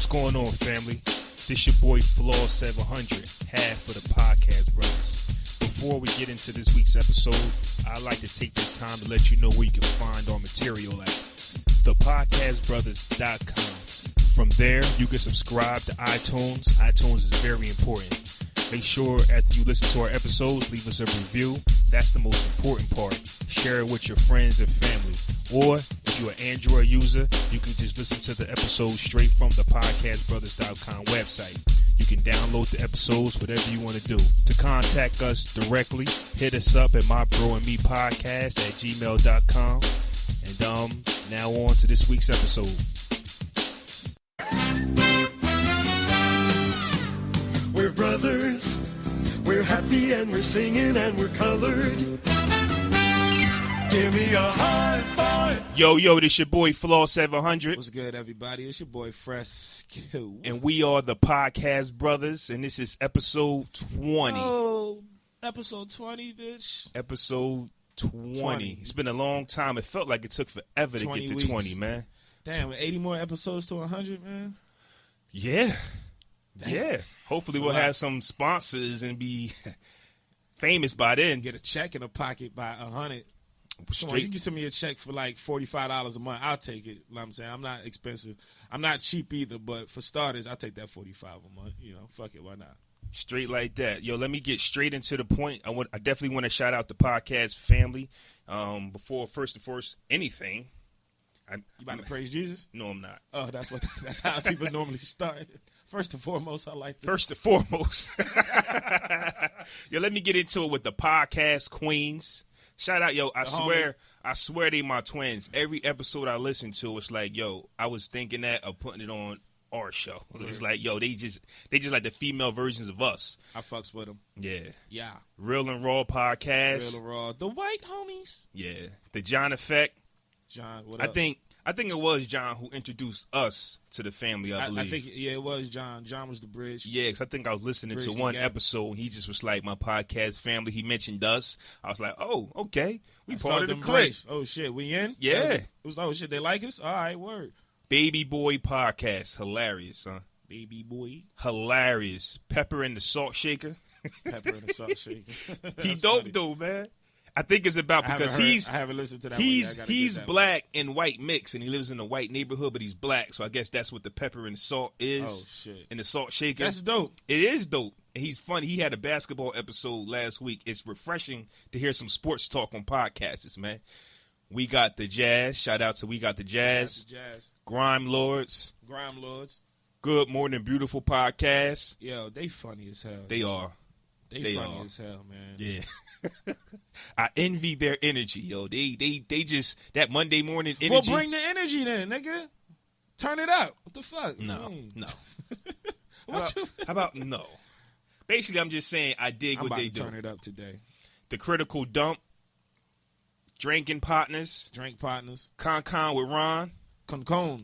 What's going on, family? This your boy Flaw 700, half of the podcast brothers. Before we get into this week's episode, I'd like to take this time to let you know where you can find our material at. thepodcastbrothers.com. From there, you can subscribe to iTunes. iTunes is very important. Make sure after you listen to our episodes, leave us a review. That's the most important part. Share it with your friends and family. Or if you're an Android user, you can just listen to the episodes straight from the podcastbrothers.com website. You can download the episodes, whatever you want to do. To contact us directly, hit us up at mybroandmepodcast@gmail.com. And now on to this week's episode. We're brothers, we're happy and we're singing and we're colored. Give me a high five. Yo, this your boy Flaw 700. What's good, everybody? It's your boy Fresco. And we are the Podcast Brothers, and this is episode 20. Oh, episode 20, bitch. Episode 20. It's been a long time. It felt like it took forever to get to weeks. 20, man. Damn, 80 more episodes to 100, man. Yeah. Damn. Yeah. Hopefully we'll have some sponsors and be famous by then. Get a check in the pocket by 100. Come on, Straight. you can send me a check for like $45 a month. I'll take it. You know what I'm saying? I'm not expensive. I'm not cheap either, but for starters, I'll take that $45 a month. You know, fuck it, why not? Straight like that. Yo, let me get straight into the point. I definitely want to shout out the podcast family. Before first anything. You about to praise Jesus? No, I'm not. Oh, that's how people normally start. First and foremost, I like that. First and foremost. Yo, let me get into it with the podcast queens. Shout out, yo, I swear they my twins. Every episode I listen to, it's like, yo, I was thinking that of putting it on our show. It's like, yo, they just like the female versions of us. I fucks with them. Yeah. Yeah. Real and Raw podcast. Real and Raw. The white homies. Yeah. The John Effect. John, what up? I think it was John who introduced us to the family, I believe. I think, yeah, it was John. John was the bridge. Yeah, because I think I was listening to Bridge one together. episode, and he just was like, my podcast family. He mentioned us. I was like, oh, okay. We part of the clique. Oh, shit. We in? Yeah. It was, oh, shit. They like us? All right, word. Baby Boy Podcast. Hilarious, huh? Baby boy. Hilarious. Pepper and the Salt Shaker. Pepper and the salt shaker. He dope, though, man. I think it's about because I haven't listened to that he's one. He's black and white mix, and he lives in a white neighborhood, but he's black. So I guess that's what the pepper and the salt is. Oh, shit. And the salt shaker. That's dope. It is dope. And he's funny. He had a basketball episode last week. It's refreshing to hear some sports talk on podcasts, man. We Got the Jazz. Shout out to We Got the Jazz. Grime Lords. Good Morning Beautiful Podcast. Yo, they funny as hell. They are. They funny as hell, man. Yeah. I envy their energy, yo. They just, that Monday morning energy. Well, bring the energy then, nigga. Turn it up. What the fuck? No. How about no? Basically, I'm just saying I dig what they do. Turn it up today. The Critical Dump. Drinking Partners. Drink partners. Con with Ron. Concone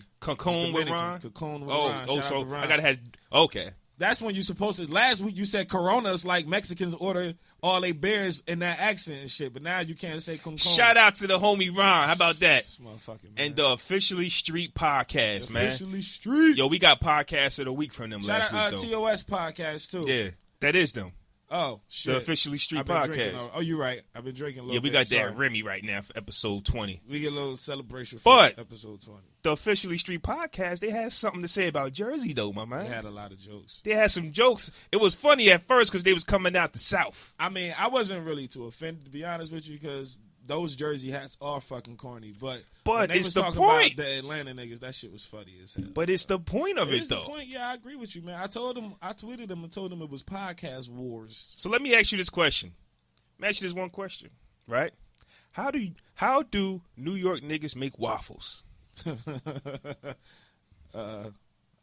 with Ron. Concone with Ron. Shout out So to Ron. I gotta have, okay. That's when you're supposed to. Last week you said Coronas like Mexicans order all they beers in that accent and shit, but now you can't say Concone. Shout out to the homie Ron. How about that? This motherfucker, man. And the Officially Street Podcast, man. Officially Street. Yo, we got Podcast of the Week from them last week, though. Shout out TOS Podcast, too. Yeah, that is them. Oh, shit. The Officially Street I've been Podcast. drinking. Oh, you're right. I've been drinking a little Yeah, we bit. got Sorry. that Remy right now for episode 20. We get a little celebration for episode 20. The Officially Street Podcast, they had something to say about Jersey, though, my man. They had a lot of jokes. They had some jokes. It was funny at first because they was coming out the South. I mean, I wasn't really too offended, to be honest with you, because those Jersey hats are fucking corny. But when they it's was the talking point. about the Atlanta niggas, that shit was funny as hell. But it's the point of it, is though. The point. Yeah, I agree with you, man. I tweeted them and told them it was podcast wars. So let me ask you this question. Let me ask you this one question, right? How do New York niggas make waffles? I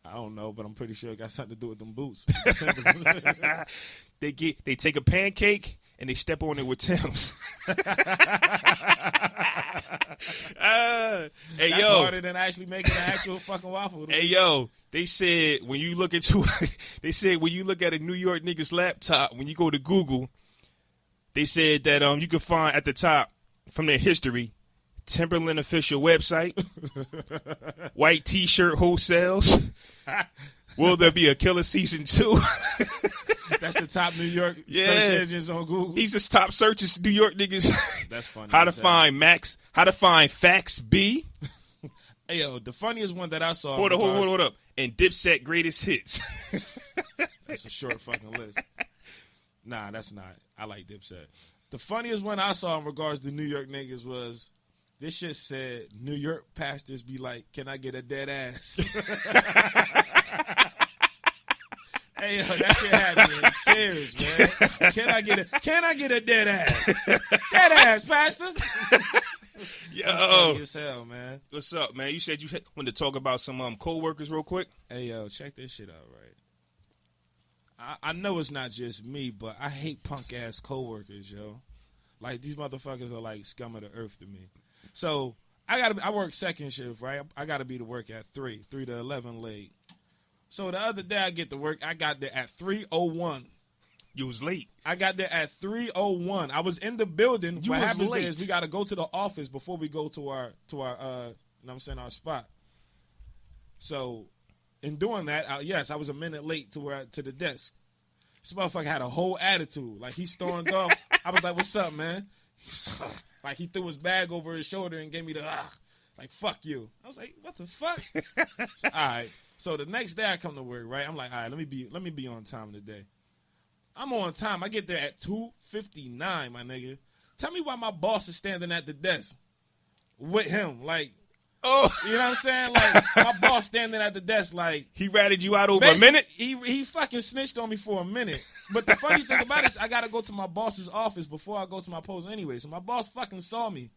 don't know, but I'm pretty sure it got something to do with them boots. They take a pancake and they step on it with Tim's. That's harder than actually making an actual fucking waffle. Hey yo, they said when you look at a New York nigga's laptop, when you go to Google, they said that you can find at the top from their history, Timberland official website, white T-shirt wholesales, Will there be a Killer season 2? That's the top New York search engines on Google. He's just top searches New York niggas. That's funny. How to find Facts B. Hey, yo, the funniest one that I saw. Hold up. And Dipset greatest hits. That's a short fucking list. Nah, that's not. I like Dipset. The funniest one I saw in regards to New York niggas was this shit said New York pastors be like, "Can I get a dead ass?" Hey, yo, that shit had me in tears, man. Can I get a dead ass? Dead ass, pastor. Yo, that's funny as hell, man. What's up, man? You said you wanted to talk about some co-workers real quick. Hey, yo, check this shit out, right? I know it's not just me, but I hate punk ass coworkers, yo. Like, these motherfuckers are like scum of the earth to me. So I work second shift, right? I gotta be to work at 3 to 11 late. So the other day I get to work, I got there at 3:01. You was late. I got there at 3:01. I was in the building. You what was happens late. is we gotta go to the office before we go to our you know what I'm saying, our spot. So in doing that, I was a minute late to the desk. This motherfucker had a whole attitude. Like, he stormed off. I was like, "What's up, man?" Like, he threw his bag over his shoulder and gave me the like, "Fuck you." I was like, "What the fuck?" So, all right. So the next day I come to work, right? I'm like, "All right, let me be on time today." I'm on time. I get there at 2:59, my nigga. Tell me why my boss is standing at the desk with him, like. Oh, you know what I'm saying? Like, my boss standing at the desk, like, he ratted you out over a minute. He fucking snitched on me for a minute. But the funny thing about it is, I gotta go to my boss's office before I go to my post anyway. So my boss fucking saw me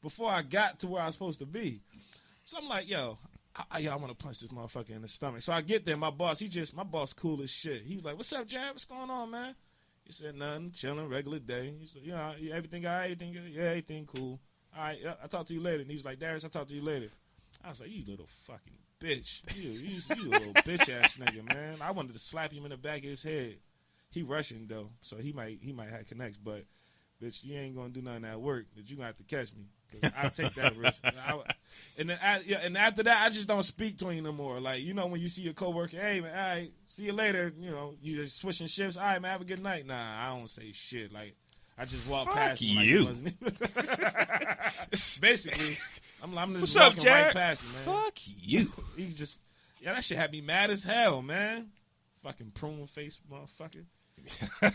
before I got to where I was supposed to be. So I'm like, yo, I want to punch this motherfucker in the stomach. So I get there, my boss cool as shit. He was like, "What's up, Jared? What's going on, man?" He said, "Nothing, chilling, regular day." He said, "Yeah, everything all right? Everything good? Yeah, everything cool. All right, yeah, I'll talk to you later." And he was like, "Darius, I'll talk to you later." I was like, "You little fucking bitch. You little bitch ass nigga, man." I wanted to slap him in the back of his head. He Russian though, so he might have connects, but bitch, you ain't gonna do nothing at work. That you gonna have to catch me. I'll take that risk. And after that, I just don't speak to him no more. Like, you know, when you see your coworker, "Hey man, all right, see you later." You know, you just switching shifts. "All right, man, have a good night." Nah, I don't say shit. Like, I just walk past him. You. Like, basically, I'm just What's up, walking Jared? right past him, man. Fuck you. He's just, that shit had me mad as hell, man. Fucking prune face motherfucker.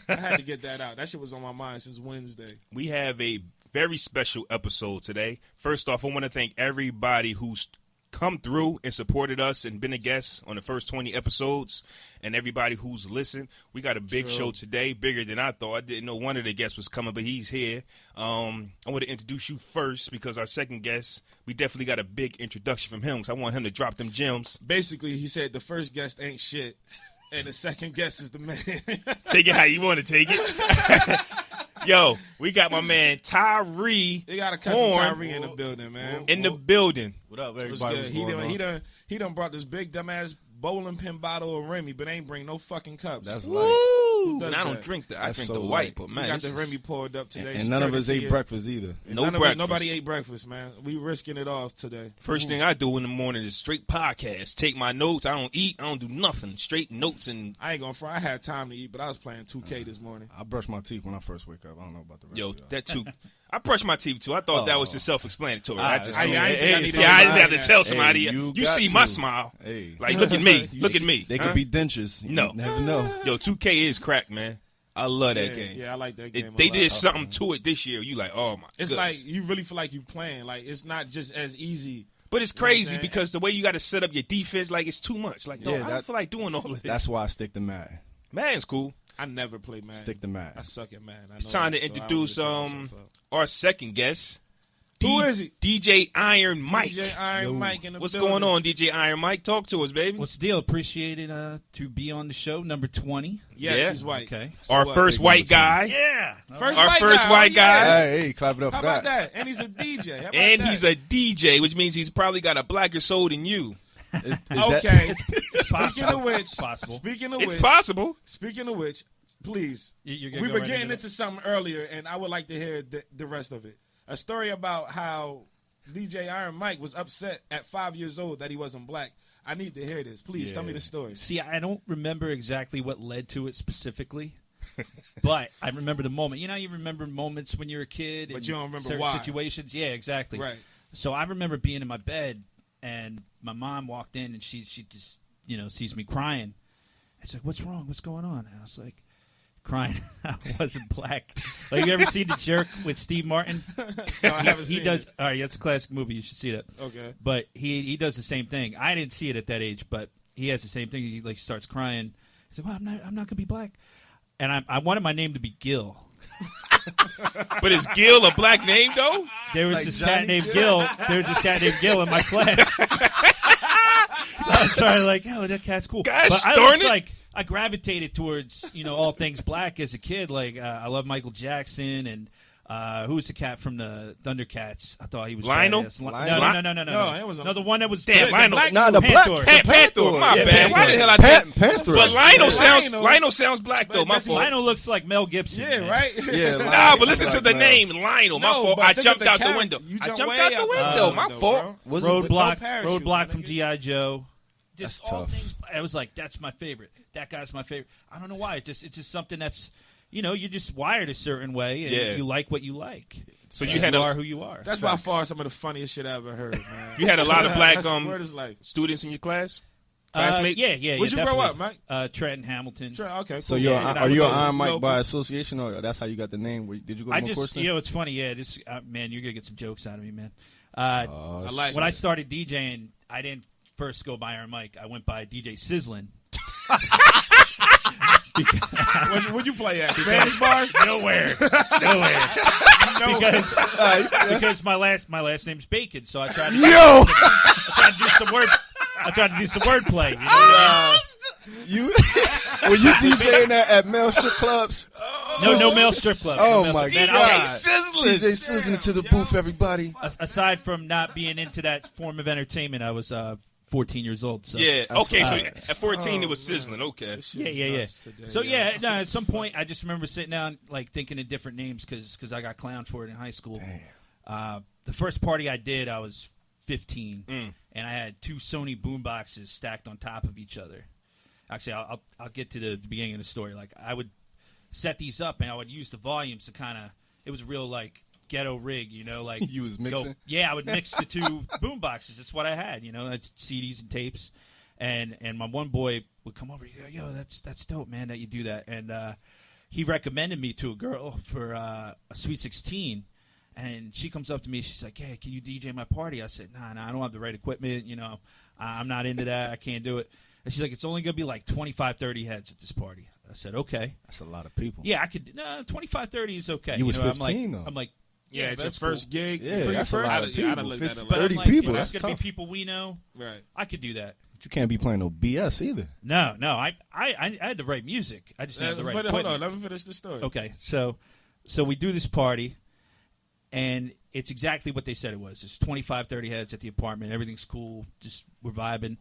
I had to get that out. That shit was on my mind since Wednesday. We have a very special episode today. First off, I want to thank everybody who's come through and supported us and been a guest on the first 20 episodes, and everybody who's listened. We got a big show today, bigger than I thought. I didn't know one of the guests was coming, but he's here. I want to introduce you first because our second guest, we definitely got a big introduction from him because I want him to drop them gems. Basically, he said the first guest ain't shit, and the second guest is the man. Take it how you want to take it. Yo, we got my man Tyree. They got a cousin Tyree in the building, man. In the building. What up, everybody? He done brought this big dumbass bowling pin bottle of Remy, but ain't bring no fucking cups. That's Woo! light. And I don't drink that. I drink so the white, but man, we got the Remy poured up today. And none of us ate breakfast either. Nobody ate breakfast, man. We risking it all today. First thing I do in the morning is straight podcast. Take my notes. I don't eat. I don't do nothing. Straight notes. And I ain't gonna front. I had time to eat, but I was playing 2K this morning. I brush my teeth when I first wake up. I don't know about the rest of that too. I brush my teeth too. I thought that was just self-explanatory. I didn't need have to tell somebody. Hey, you see my smile. Hey. Like, look at me. Look at me. They could be dentures. You No. never know. Yo, 2K is crack, man. I love that game. Yeah, I like that game. They did something to it this year. You like, oh my. It's goodness. like you really feel like you playing. Like, it's not just as easy. But it's crazy because the way you got to set up your defense, like, it's too much. Like, Yeah, I don't feel like doing all of this. That's why I stick to Madden. Man's cool. I never play Madden. Stick to Madden. I suck at Madden. It's time to introduce our second guest. Who is he? DJ Iron Mike. DJ Iron Mike in the What's building. going on, DJ Iron Mike? Talk to us, baby. What's the deal? Appreciate it to be on the show, number 20. Yes, Yeah. he's white. Okay. Our first white guy. Yeah. Our first white guy. Hey, clap it up How for about that. that? And he's a DJ. How about And that? he's a DJ, which means he's probably got a blacker soul than you. Is Okay. Possible. Speaking of which, Possible. Speaking of which, please, You're gonna we go were right getting into into something earlier, and I would like to hear the rest of it. A story about how DJ Iron Mike was upset at 5 years old that he wasn't black. I need to hear this. Please tell me the story. See, I don't remember exactly what led to it specifically, but I remember the moment. You know, you remember moments when you're a kid, but you don't remember certain why. situations. Yeah, exactly. Right. So I remember being in my bed, and my mom walked in, and she just sees me crying. It's like, "What's wrong? What's going on?" And I was like, crying. I wasn't black. Like, you ever seen The Jerk with Steve Martin? No, I haven't seen He does. it. All right, that's a classic movie. You should see that. Okay. But he does the same thing. I didn't see it at that age, but he has the same thing. He like starts crying. He said, "Well, I'm not gonna be black," and I wanted my name to be Gil. But is Gil a black name though? There was Like this Johnny cat named Gill? Gil. There was this cat named Gil in my class. So I started like, "Oh, that cat's cool." Gosh, But I darn was it. like, I gravitated towards all things black as a kid. Like I love Michael Jackson and who was the cat from the Thundercats? I thought he was Lionel? badass. Lionel? No, it was a- No, the one that was Damn, the Lionel. black Nah, the Panther. black- Panther. My Yeah, bad. Why Panther. the hell I think? Panther. But Lionel sounds black though. My But fault. Lionel looks like Mel Gibson. Yeah, man. right? Yeah, Nah, but listen to Like the Mel. name Lionel. My No, fault. but I think of jumped the out the character. window. You I jumped jumped way out the out the window. window, My bro. fault. Was it- Roadblock, parachute, Roadblock my from nigga. G.I. Joe. Just That's all tough. things. I was like, that's my favorite. That guy's my favorite. I don't know why. It's just something that's, you're just wired a certain way, and Yeah. you like what you like. So you And had you a- are who you are. That's by far some of the funniest shit I ever heard, man. You had a lot of black That's word is life. students in your class, classmates. Yeah. Where'd you grow definitely. up, Mike? Trenton, Hamilton. Okay, cool. So Yeah, are you an local. Iron Mike Local. by association, or that's how you got the name? Did you go to I Northwestern? just, it's funny. Yeah, this man, you're gonna get some jokes out of me, man. Oh, I like When it. I started DJing, I didn't first go by Iron Mike. I went by DJ Sizzlin. Where'd you play at? Spanish bars? Nowhere. Because my last name's Bacon, so I tried to do some wordplay. You were you DJing at male strip clubs? No male strip club. Oh No my male strip God! club. DJ sizzling to the booth, everybody. Aside from not being into that form of entertainment, I was 14 years old. So. Yeah. That's Okay. So right. at 14, it was sizzling. Okay. Yeah. So at some point, I just remember sitting down, like thinking of different names because I got clowned for it in high school. The first party I did, I was 15, and I had two Sony boomboxes stacked on top of each other. Actually, I'll get to the beginning of the story. Like, I would set these up, and I would use the volumes to kind of. It was a real like ghetto rig, like You was mixing? I would mix the two boomboxes. That's what I had, It's CDs and tapes, and my one boy would come over. He'd go, "Yo, that's dope, man, that you do that." And he recommended me to a girl for a Sweet 16. And she comes up to me. She's like, "Hey, can you DJ my party?" I said, "Nah, I don't have the right equipment. I'm not into that. I can't do it." And she's like, "It's only going to be like 25, 30 heads at this party." I said, "Okay." That's a lot of people. Yeah, I could. 25, 30 is okay. You was I'm 15 like, though. I'm like, Yeah, it's your that's first cool. gig. Yeah, For your that's a first? lot of Yeah, I'd have people. looked that 50, up. But 30 I'm like, people, It's that's just going to tough. be people we know. Right. I could do that. But you can't be playing no BS either. No, I had the right music. I just didn't have the right Hold equipment. on, let me finish the story. Okay, so we do this party, and it's exactly what they said it was. There's 25, 30 heads at the apartment. Everything's cool. Just we're vibing.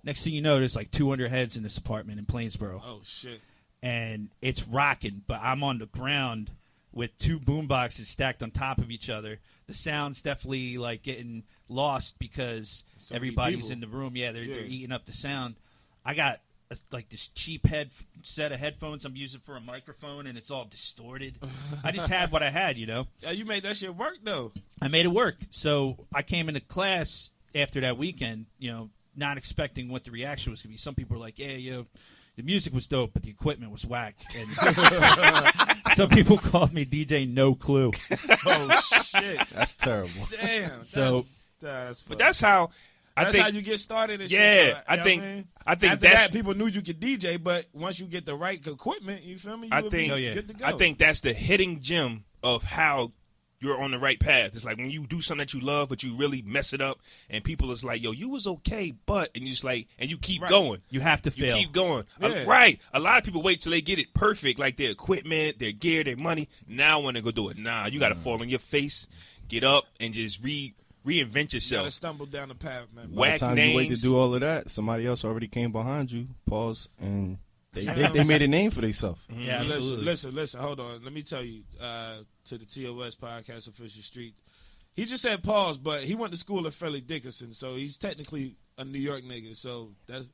Next thing you know, there's like 200 heads in this apartment in Plainsboro. Oh shit. And it's rocking, but I'm on the ground with two boom boxes stacked on top of each other. The sound's definitely like getting lost because So many everybody's people. in the room. Yeah, they're Yeah. eating up the sound. I got like this cheap set of headphones I'm using for a microphone, and it's all distorted. I just had what I had, Yeah, you made that shit work though. I made it work. So I came into class after that weekend, not expecting what the reaction was going to be. Some people were like, "Yeah, the music was dope, but the equipment was whack." And some people called me DJ No Clue. Oh shit. That's terrible. Damn. So- that's But that's how I that's think. how you get started. And Yeah, shit, I you know think- what mean? I think After that's- that, people knew you could DJ, but once you get the right equipment, you feel me? You I would think- be Oh, yeah. good to go. I think that's the hitting gem of how you're on the right path. It's like when you do something that you love, but you really mess it up, and people is like, "Yo, you was okay," but and you just like, and you keep Right. going. You have to You fail. keep going. Yeah. Right. A lot of people wait till they get it perfect, like their equipment, their gear, their money. Now when they go do it, nah, you got to fall on your face, get up, and just reinvent you gotta yourself. stumble down the path, man. By Whack the time you wait to names. do all of that, somebody else already came behind you, pause, and they made a name for themselves. Yeah, absolutely. Listen. Hold on. Let me tell you. To the TOS podcast official street, he just said pause, but he went to school at Fairleigh Dickinson, so he's technically a New York nigga, so that's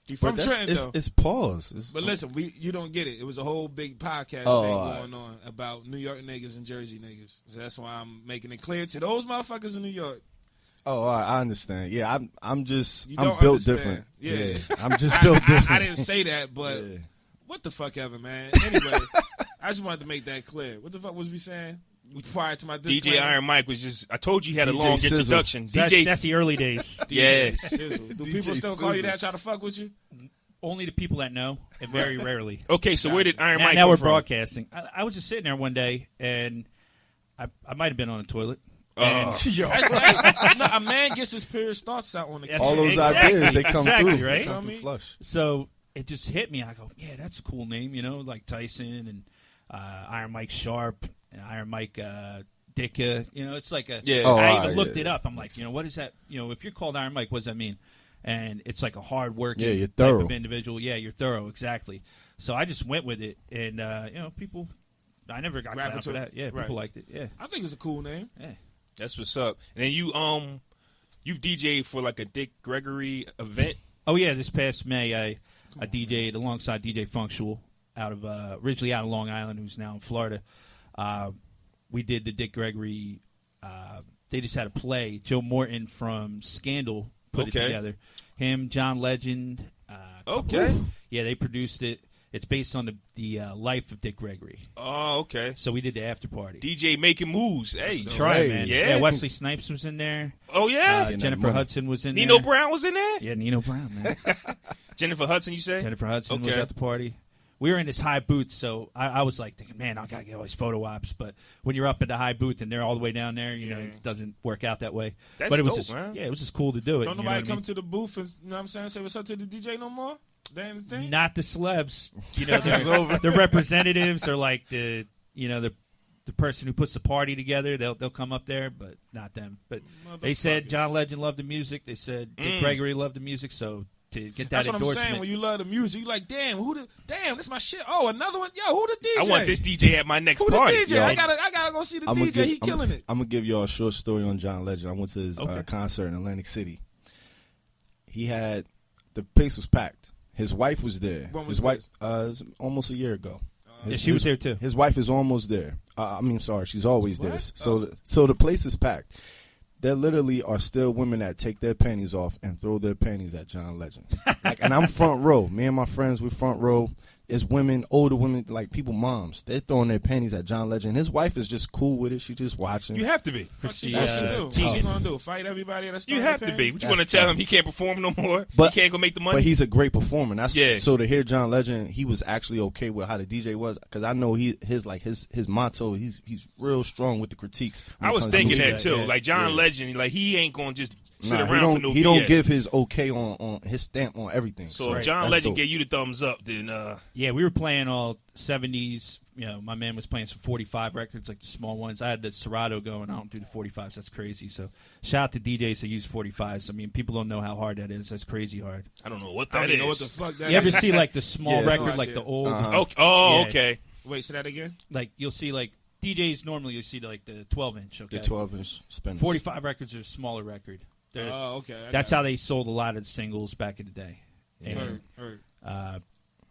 he from But Trenton though. it's pause. But listen, you don't get it. It was a whole big podcast thing going on about New York niggas and Jersey niggas. So that's why I'm making it clear to those motherfuckers in New York. Oh, I understand. Yeah, I'm You built don't understand. different. Yeah. I'm just built different. I didn't say that, but Yeah. what the fuck ever, man. Anyway, I just wanted to make that clear. What the fuck was we saying prior to my disclaimer? DJ Iron Mike was just. I told you he had a DJ long Sizzle. introduction. So DJ. that's the early days. Yeah. Sizzle. Do DJ people still call you Sizzle. that? Try to fuck with you? Only the people that know, and very rarely. Okay, so where did Iron Now, Mike now come we're from? broadcasting. I was just sitting there one day, and I might have been on the toilet. And Yo, No, a man gets his period thoughts out on the Yes. all those Exactly, ideas they come exactly, through, right? They come You know through what flush. So it just hit me. I go, yeah, that's a cool name, like Tyson and Iron Mike Sharp and Iron Mike Dicka. It's like a. Yeah. Oh, I even yeah, looked it yeah. up. I'm like, what is that? If you're called Iron Mike, what does that mean? And it's like a hard working Yeah, you're type thorough. of individual. Yeah, you're thorough, exactly. So I just went with it, and people. I never got clowned for that. Yeah, Right. people liked it. Yeah, I think it's a cool name. yeah. That's what's up. And then you've DJ'd for like a Dick Gregory event. Oh yeah, this past May I DJ'd alongside DJ Functional out of originally out of Long Island, who's now in Florida. We did the Dick Gregory. They just had a play. Joe Morton from Scandal put it Okay. together. Him, John Legend. Okay. Yeah, they produced it. It's based on the life of Dick Gregory. Oh, okay. So we did the after party. DJ making moves. Hey. Try it, man. Yeah. Wesley Snipes was in there. Oh yeah. Getting that Jennifer money. Hudson was in Nino there. Brown was in there. Yeah, Nino Brown, man. Jennifer Hudson, you say? Jennifer Hudson was Okay. at the party. We were in this high booth, so I was like thinking, man, I gotta get all these photo ops. But when you're up at the high booth and they're all the way down there, it doesn't work out that way. That's but it was dope, just, man. yeah, it was just cool to do it. Don't you know nobody what I come mean? to the booth and say what's up to the DJ no more? That ain't the thing? Not the celebs. The representatives or like the person who puts the party together. They'll come up there, but not them. But they said John Legend loved the music. They said Dick Gregory loved the music. So to get that That's what I'm endorsement, saying. When you love the music, you like, damn, this my shit. Oh, another one. Yo, who the DJ? I want this DJ at my next Who the party. DJ? Yo. I gotta go see the DJ. He killing it. I'm gonna give y'all a short story on John Legend. I went to his Okay. concert in Atlantic City. The place was packed. His wife was there. When was His wife, it was almost a year ago. she was there too. His wife is almost there. She's always there. So the place is packed. There literally are still women that take their panties off and throw their panties at John Legend. And I'm front row. Me and my friends, we're front row. It's women, older women, like people, moms. They're throwing their panties at John Legend. His wife is just cool with it. She just watching. You have to be. What She, you That's gonna just do? What tough. you gonna do? Fight everybody that's You have to be. What you want to That's tell tough. him? He can't perform no more. But- he can't go make the money. But he's a great performer. Yeah. So to hear John Legend, he was actually okay with how the DJ was, because I know his motto. He's real strong with the critiques. when I it was comes to thinking music. that too. yeah. Like John Legend, like he ain't gonna just sit Nah, around for no he BS. don't give his okay on his stamp on everything. So if John that's Legend dope. gave you the thumbs up, then Yeah, we were playing all 70s. My man was playing some 45 records, like the small ones. I had the Serato going. I don't do the 45s. That's crazy. So shout out to DJs that use 45s. I mean, people don't know how hard that is. That's crazy hard. I don't know what I that don't even know what is. the fuck that You ever is. see like the small Yeah, it's record, like- like the old, Oh, Yeah. okay. Wait, say that again? like you'll see like DJs normally you see like the 12-inch. Okay, the 12-inch spinners. 45 records are a smaller record. They're- Oh, okay. that's how they sold a lot of the singles back in the day. Heard. And,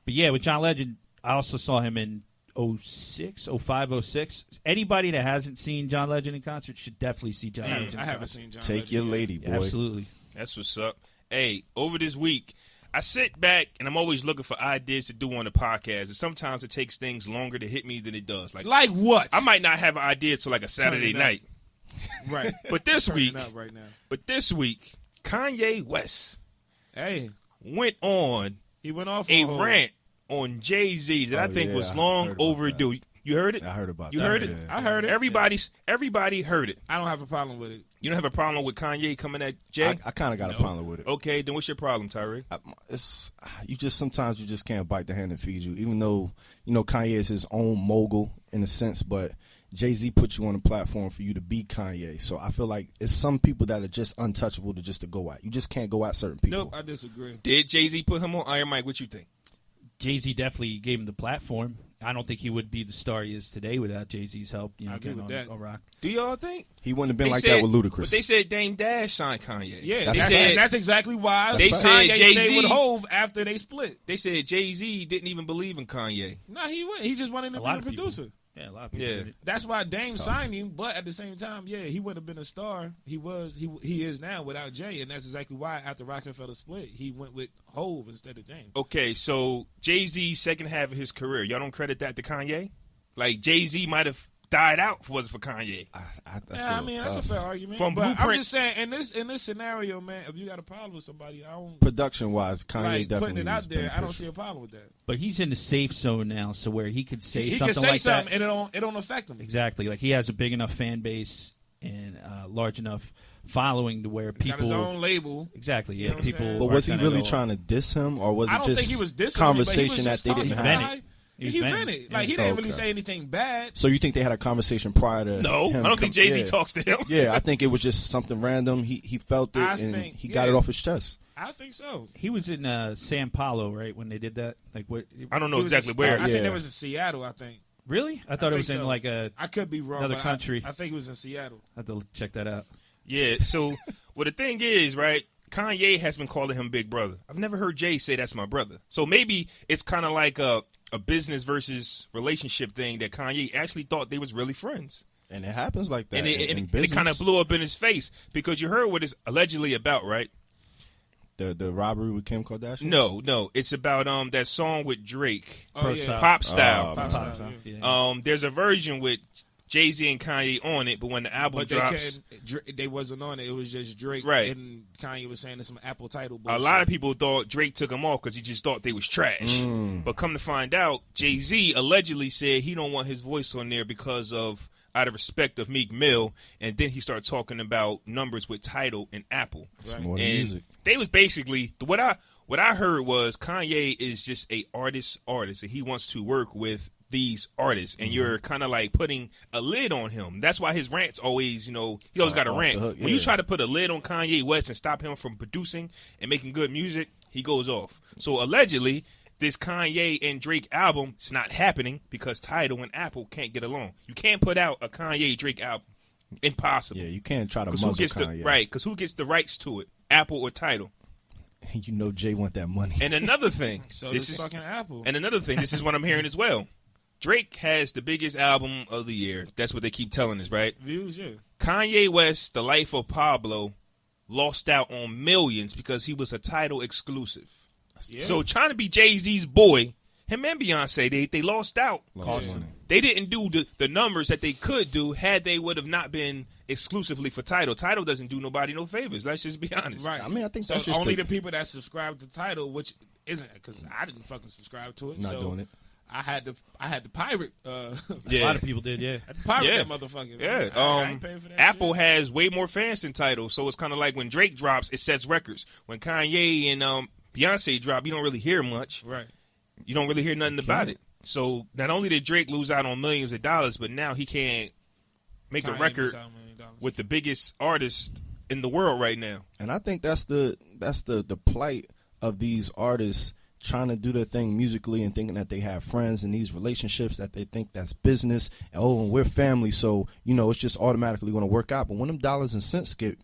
but yeah, with John Legend, I also saw him in 05, 06. Anybody that hasn't seen John Legend in concert should definitely see John Legend. in I haven't concert. seen John. Take Legend your yet. lady, boy. Yeah, absolutely. That's what's up. Hey, over this week, I sit back and I'm always looking for ideas to do on the podcast. And sometimes it takes things longer to hit me than it does. Like what? I might not have an idea till like a Saturday Turn it up. night. right. But this Turning week, up right now. Kanye-West Hey, went on he went off a on hold. rant on Jay-Z that I Oh, think yeah, was I long heard about overdue. You heard it? I heard about You that. heard it? Yeah. I heard it. Everybody heard it. I don't have a problem with it. You don't have a problem with Kanye coming at Jay? I kind of got a problem with it. Okay, then what's your problem, Tyree? Sometimes you just can't bite the hand that feeds you. Even though Kanye is his own mogul in a sense, but Jay-Z put you on a platform for you to be Kanye. So I feel like it's some people that are just untouchable to go at. You just can't go at certain people. Nope, I disagree. Did Jay-Z put him on Iron Mike? What you think? Jay-Z definitely gave him the platform. I don't think he would be the star he is today without Jay-Z's help. You know, I agree getting with that. on rock. Do y'all think? He wouldn't have been They like said- that with Ludacris. But they said Dame Dash signed Kanye. Yeah, That's that's, fact. that's exactly why They Kanye said Jay-Z- stayed with Hove after they split. They said Jay-Z didn't even believe in Kanye. No, he wouldn't. He just wanted to A be lot a of people. producer. Yeah, a lot of people Yeah. did it. That's why Dame signed him, but at the same time, yeah, he would have been a star. He is now without Jay, and that's exactly why after Rocafella split, he went with Hove instead of Dame. Okay, so Jay-Z's second half of his career, y'all don't credit that to Kanye? Like, Jay-Z might have died out if it wasn't for Kanye. That's a fair argument. From but I'm Blueprint- just saying, in this scenario, man, if you got a problem with somebody, I don't Production wise, Kanye like definitely putting it out was there. I don't beneficial. see a problem with that. But he's in the safe zone now, so where he could say He something can say like something, that. and it don't affect him. Exactly. Like he has a big enough fan base and large enough following to where He got his people. own label. Exactly. You Yeah. know what I'm People. saying? But are was he gonna really go- trying to diss him, or was I it don't just think he was dissing conversation him, but that they didn't He have? vented. He vented. vented. Like, he Yeah. didn't really Okay. say anything bad. So you think they had a conversation prior to? No, him I don't think Jay-Z yeah. talks to him. Yeah, I think it was just something random. He felt it I and think- he got yeah. it off his chest. I think so. He was in San Paulo, right, when they did that. Like what? I don't know He was exactly in- where. I think Yeah. that was in Seattle, I think. Really? I thought it think was in so. like a. I could be wrong. Another but country. I think it was in Seattle. I have to check that out. Yeah, so, well, the thing is, right, Kanye has been calling him Big Brother. I've never heard Jay say that's my brother. So maybe it's kind of like a business versus relationship thing that Kanye actually thought they was really friends. And it happens like that. And in it business. kind of blew up in his face because you heard what it's allegedly about, right? the robbery with Kim Kardashian. No, it's about that song with Drake, Oh, Style. yeah. Pop Style. Pop Pop Style, Style, yeah. yeah. There's a version with Jay-Z and Kanye on it, but when the album But drops, they wasn't on it. It was just Drake. Right. And Kanye was saying it's some Apple title a bullshit. lot of people thought Drake took them off because he just thought they was trash. But come to find out, Jay-Z allegedly said he don't want his voice on there because of out of respect of Meek Mill, and then he started talking about numbers with Tidal and Apple. It's more than And music. they was basically what I heard was Kanye is just a artist, and he wants to work with these artists, and you're kind of like putting a lid on him. That's why his rants always, he always got a Off rant. the hook, When you yeah. try to put a lid on Kanye West and stop him from producing and making good music, he goes off. So allegedly, this Kanye and Drake album is not happening because Tidal and Apple can't get along. You can't put out a Kanye Drake album. Impossible. Yeah, you can't try to Because muzzle who gets Kanye. who gets the rights to it? Apple or Tidal? You know Jay want that money. And another thing, So this this is fucking Apple. and another thing, this is what I'm hearing as well. Drake has the biggest album of the year. That's what they keep telling us, right? Views, yeah. Kanye West, The Life of Pablo, lost out on millions because he was a Tidal exclusive. Yeah. So trying to be Jay-Z's boy, him and Beyonce, they lost out. Lost money. They didn't do the numbers that they could do had they would have not been exclusively for Tidal. Tidal doesn't do nobody no favors. Let's just be honest. Right. I mean, I think so that's just only the- the people that subscribe to Tidal, which isn't because I didn't fucking subscribe to it. Not so doing it. I had to pirate. A Yeah. lot of people did, yeah. Pirate Yeah. that motherfucker. Yeah, I ain't paying for that Apple shit. has way more fans than Tidal, so it's kind of like when Drake drops, it sets records. When Kanye and Beyonce drop, you don't really hear much. Right. You don't really hear nothing about it. So not only did Drake lose out on millions of dollars, but now he can't make a Kanye record makes out $1 million. with the biggest artist in the world right now. And I think that's the plight of these artists trying to do their thing musically and thinking that they have friends in these relationships that they think that's business. And we're family, so it's just automatically going to work out. But when them dollars and cents get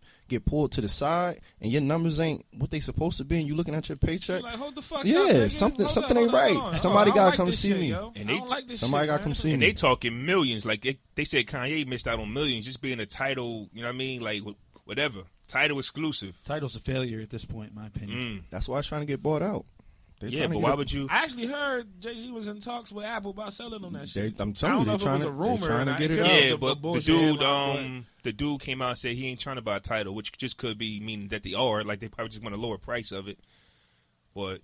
pulled to the side and your numbers ain't what they supposed to be, and you looking at your paycheck, You're like, hold the fuck yeah, up, nigga. something Hold ain't on, right. hold on. Somebody I don't gotta like come this see shit, me. yo. And I don't like this somebody shit, gotta man. come see And me. they talking millions. Like they said Kanye missed out on millions just being a Tidal, you know what I mean? Like whatever. Tidal exclusive. Title's a failure at this point, in my opinion. That's why it's trying to get bought out. They're Yeah, trying to but get why it- would you? I actually heard Jay-Z was in talks with Apple about selling them that shit. I'm I telling you, don't know they're if it was a trying rumor. to and I get it could out. be Yeah, a but the bullshit dude, headline, the dude came out and said he ain't trying to buy a Tidal, which just could be meaning that they are. Like they probably just want a lower price of it. But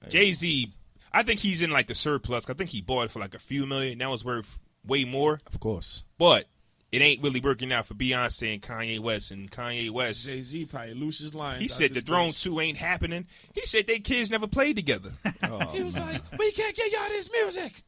Jay-Z, I think he's in like the surplus. I think he bought it for like a few million. Now it's worth way more. Of course. But it ain't really working out for Beyonce and Kanye West. And Kanye West, Jay-Z probably loose his lines. he out said this the Throne bitch. 2 ain't happening. He said they kids never played together. He was like, we can't get y'all this music.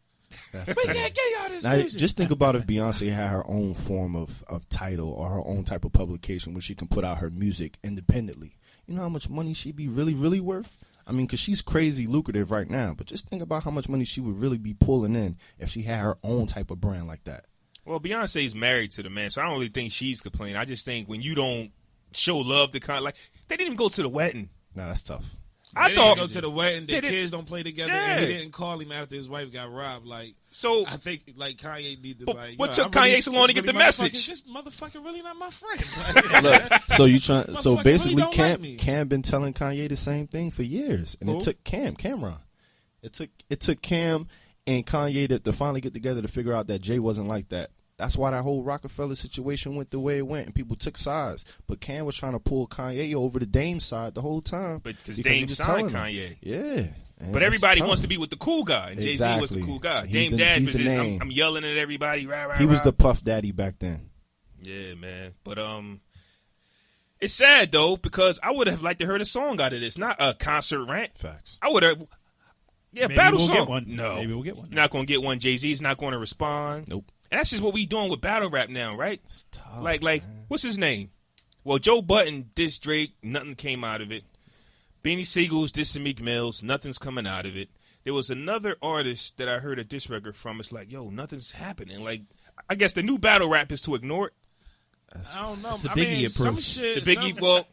That's We crazy. can't get y'all this Now, music. just think about if Beyonce had her own form of title or her own type of publication where she can put out her music independently. You know how much money she'd be really, really worth? I mean, because she's crazy lucrative right now, but just think about how much money she would really be pulling in if she had her own type of brand like that. Well, Beyonce's married to the man, so I don't really think she's complaining. I just think when you don't show love to like they didn't even go to the wedding. Nah, that's tough. I thought go to the wedding. The kids don't play together, and he didn't call him after his wife got robbed. Like, so I think like Kanye need to like. What took Kanye so long to get the message? This motherfucker really not my friend. Look, so you trying? So basically, really Cam been telling Kanye the same thing for years, and it took Cameron. It took Cam and Kanye to finally get together to figure out that Jay wasn't like that. That's why that whole Rocafella situation went the way it went, and people took sides. But Cam was trying to pull Kanye over the Dame side the whole time. But because Dame signed Kanye. Yeah. But everybody wants to be with the cool guy, and Jay-Z was the cool guy. Dame Dash was just, I'm yelling at everybody. Rah, rah, he was the Puff Daddy back then. Yeah, man. But it's sad, though, because I would have liked to heard a song out of this, not a concert rant. Facts. I would have. Yeah, maybe battle we'll song. Get one. No. Maybe we'll get one. You're not going to get one. Jay-Z's not going to respond. Nope. And that's just what we doing with battle rap now, right? It's tough, like, man. what's his name? Well, Joe Budden dissed Drake. Nothing came out of it. Beanie Siegel's dissing Meek Mills. Nothing's coming out of it. There was another artist that I heard a diss record from. It's like, yo, nothing's happening. Like, I guess the new battle rap is to ignore it. I don't know. It's the Biggie approach. Some shit, the Biggie,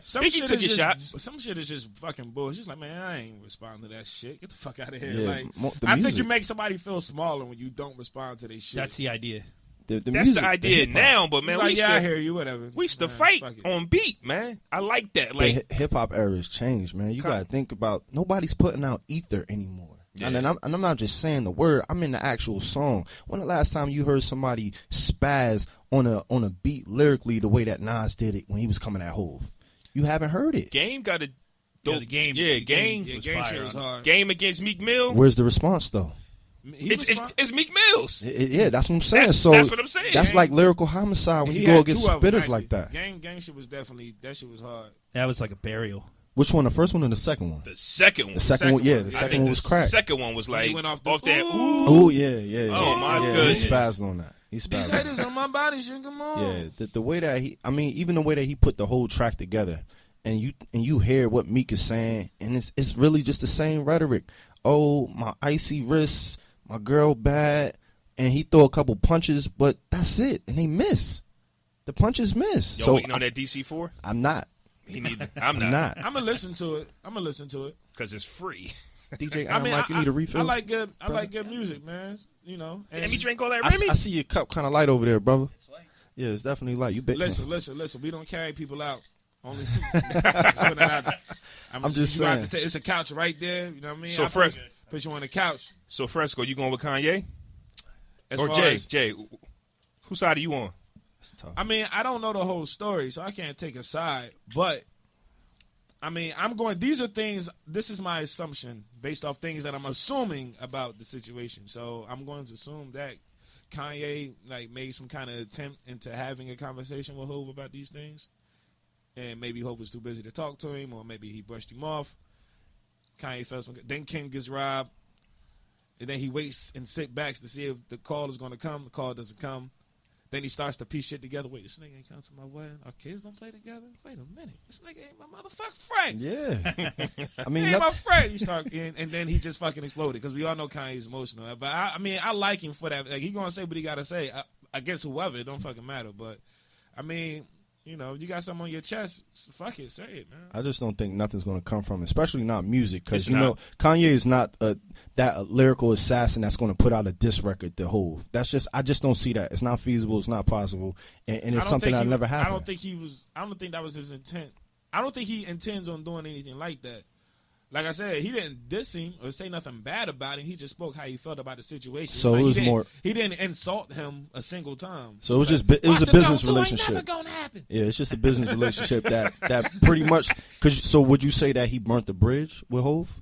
some Biggie shit took his shots. Some shit is just fucking bullshit. It's like, man, I ain't responding to that shit. Get the fuck out of here. Yeah, like, I think you make somebody feel smaller when you don't respond to their shit. That's the idea. That's music, the idea now, but man, like, I hear you, whatever. We used to fight on beat, man. I like that. Like the hip hop era has changed, man. You gotta think about nobody's putting out ether anymore. Yeah. And I'm not just saying the word. I'm in the actual song. When the last time you heard somebody spaz on a beat lyrically the way that Nas did it when he was coming at Hove? You haven't heard it. Game got a the game. Yeah, game was hard. Game against Meek Mill. Where's the response though? It's Meek Mills. Yeah, that's what I'm saying. That's what I'm saying. That's like lyrical homicide when you go against spitters like that. Game shit was definitely that shit was hard. That was like a burial. Which one? The first one or the second one? The second one. The second one. Yeah, the second one was cracked. The second one was like he went off that. Ooh, yeah. Oh my goodness. He spazzed on that. He said this on my body. Shit, come on. Yeah, the way that even the way that he put the whole track together, and you hear what Meek is saying, and it's really just the same rhetoric. Oh, my icy wrists, my girl bad, and he throw a couple punches, but that's it, and they miss. The punches miss. Y'all so waiting on that DC4? I'm not. I'm not. I'm gonna listen to it. Because it's free. DJ, you need a refill. I like good music, man. You know. Let me drink all that Remy. I see your cup kind of light over there, brother. It's light. Yeah, it's definitely light. You Listen. We don't carry people out. Only. I'm just saying. It's a couch right there. You know what I mean? So put you on the couch. So Fresco, you going with Kanye As or far Jay? as- Jay, whose side are you on? It's tough. I mean, I don't know the whole story, so I can't take a side. But I mean, these are things. This is my assumption based off things that I'm assuming about the situation. So I'm going to assume that Kanye made some kind of attempt into having a conversation with Hov about these things, and maybe Hov was too busy to talk to him, or maybe he brushed him off. Kanye felt some. Then Ken gets robbed, and then he waits and sit back to see if the call is going to come. The call doesn't come. Then he starts to piece shit together. Wait, this nigga ain't come to my wedding. Our kids don't play together. Wait a minute, this nigga ain't my motherfucking friend. Yeah, I mean, he ain't my friend. You start, and then he just fucking exploded because we all know Kanye's emotional. But I mean, I like him for that. Like, he gonna say what he gotta say. I guess whoever, it don't fucking matter. But I mean, you know, you got something on your chest. Fuck it, say it, man. I just don't think nothing's going to come from it, especially not music, because know Kanye is not that lyrical assassin that's going to put out a diss record to Hov. I just don't see that. It's not feasible. It's not possible, and it's something that never happened. I don't think that was his intent. I don't think he intends on doing anything like that. Like I said, he didn't diss him or say nothing bad about him. He just spoke how he felt about the situation. So it was he didn't insult him a single time. So it was it was a business relationship. Ain't never gonna happen. Yeah, it's just a business relationship that pretty much. So would you say that he burnt the bridge with Hov?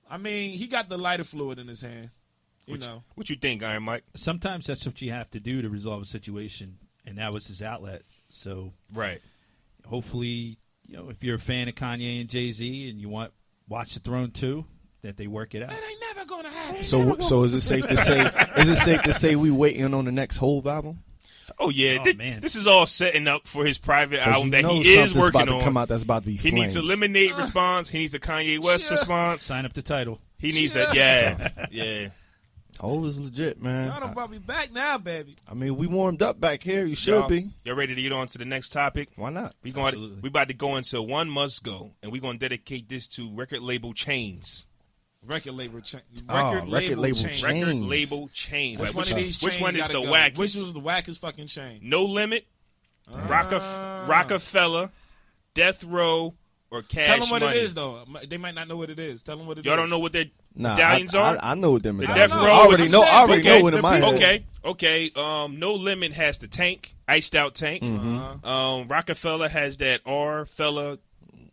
I mean, he got the lighter fluid in his hand. What you think, Iron Mike? Sometimes that's what you have to do to resolve a situation, and that was his outlet. So right. Hopefully, if you're a fan of Kanye and Jay-Z and you want Watch the Throne 2, that they work it out. That ain't never gonna happen. So is it safe to say? Is it safe to say we waiting on the next Hov album? Oh yeah, man. this is all setting up for his private 'Cause album you that know he is something's working about on. to come out that's about to be He needs a flames. Lemonade response. He needs a Kanye-West response. Sign up the title. He needs yeah. Oh, it's legit, man. Y'all done brought me back now, baby. I mean, we warmed up back here. You should be. Y'all ready to get on to the next topic? Why not? We about to go into one must go, and we're gonna dedicate this to record label chains. Record label chain. Record label chain. Record label chains. Which Like, one of these which chains one is gotta the go? wackest? Which was the wackest fucking chain? No Limit, Rocafella, Death Row, or Cash Tell them what Money. it is, though. They might not know what it is. Tell them what it is. Y'all don't know what their Nah, medallions are? I know what them The medallions Death are. Row I already is- know. I already Okay, know it in my head. Okay. No Limit has the tank, iced out tank. Rocafella has that R fella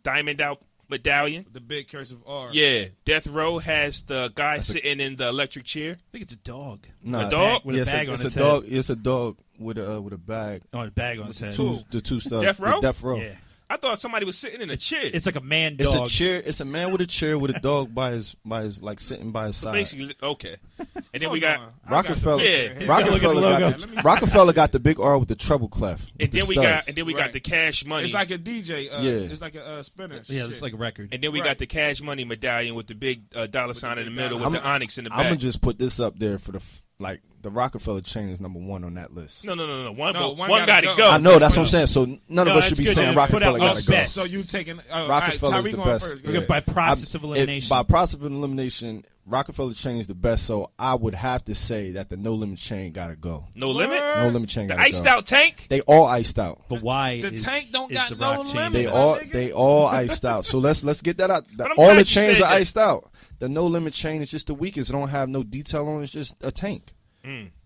diamond out medallion. The big cursive R. Yeah. Death Row has the guy sitting in the electric chair. I think it's a dog. Nah, A dog? With a bag on it's his a head. dog. It's a dog with a bag. Oh, a bag on his head. The two stuff. Death Row? Death Row. Yeah. I thought somebody was sitting in a chair. It's like a man It's dog. a chair. It's a man with a chair with a dog by his like sitting by his side. Basically, okay. And then Hold we got on. I got the Rockefeller. picture. He's gonna look at the logo. Rockefeller got the big R with the treble clef. and then we got Right. the Cash Money. It's like a DJ. Yeah. It's like a spinner. Yeah, Shit. it's like a record. and then we Right. got the Cash Money medallion with the big dollar sign in the big middle dollar. with the onyx in the I'm back. gonna just put this up there for the Rockefeller chain is number 1 on that list. No. No, One one got to gotta go. go. I know that's what I'm saying. So none of No, us should that's be good. saying Put out Rockefeller got to most go. best. So you taking Rockefeller's Tyree the going best. first. Go We're gonna ahead. by process of elimination. By process of elimination, Rockefeller chain is the best. So I would have to say that the No Limit chain got to go. No Limit. No Limit chain The got to go. iced out tank. They all iced out. but why The is, tank don't is got the no rock chain limit. They the all- best? they all iced out. So let's get that out. I'm All glad the you chains said are that. iced out. The No Limit chain is just the weakest. It don't have no detail on it. It's just a tank.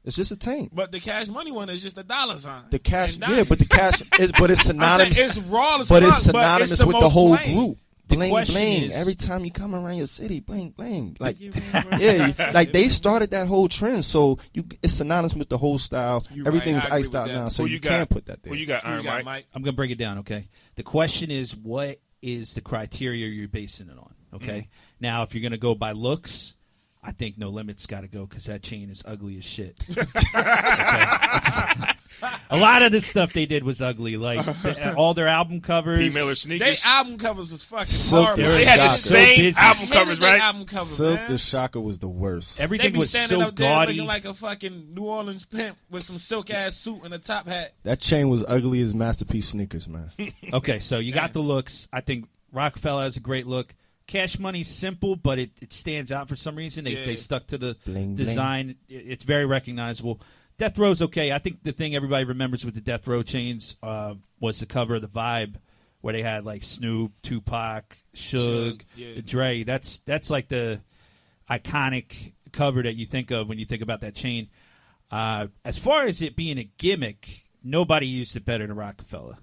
It's just a tank. But the Cash Money one is just a dollar sign. The cash, And yeah, diamond. but the cash is, but it's I'm synonymous. saying it's raw as But fuck, it's synonymous the with the most whole plain. group. The Bling question bling. is- Every time you come around your city, bling bling. Like Thank you, man. yeah, like they started that whole trend. So it's synonymous with the whole style. You Everything's right, I agree iced with out that. now, so Who you you got? can't put that there. Who you got, Who Iron you got, Mike? Mike? I'm gonna break it down. Okay. The question is, what is the criteria you're basing it on? Okay. Now, if you're gonna go by looks, I think No Limit's got to go because that chain is ugly as shit. Okay? A lot of the stuff they did was ugly. Like all their album covers. P. Miller They sneakers. album covers was fucking Silk horrible. the They had the Shocker. So same busy. album Hated covers, their right? Album covers, Silk man. the Shocker was the worst. They Everything be was standing so up there gaudy. looking like a fucking New Orleans pimp with some silk ass suit and a top hat. That chain was ugly as Masterpiece sneakers, man. Okay, so you got the looks. I think Rockefeller has a great look. Cash Money's simple, but it stands out for some reason. They stuck to the Bling, design. It's very recognizable. Death Row's okay. I think the thing everybody remembers with the Death Row chains was the cover of the Vibe, where they had like Snoop, Tupac, Suge, yeah. Dre. That's like the iconic cover that you think of when you think about that chain. As far as it being a gimmick, nobody used it better than Rockefeller.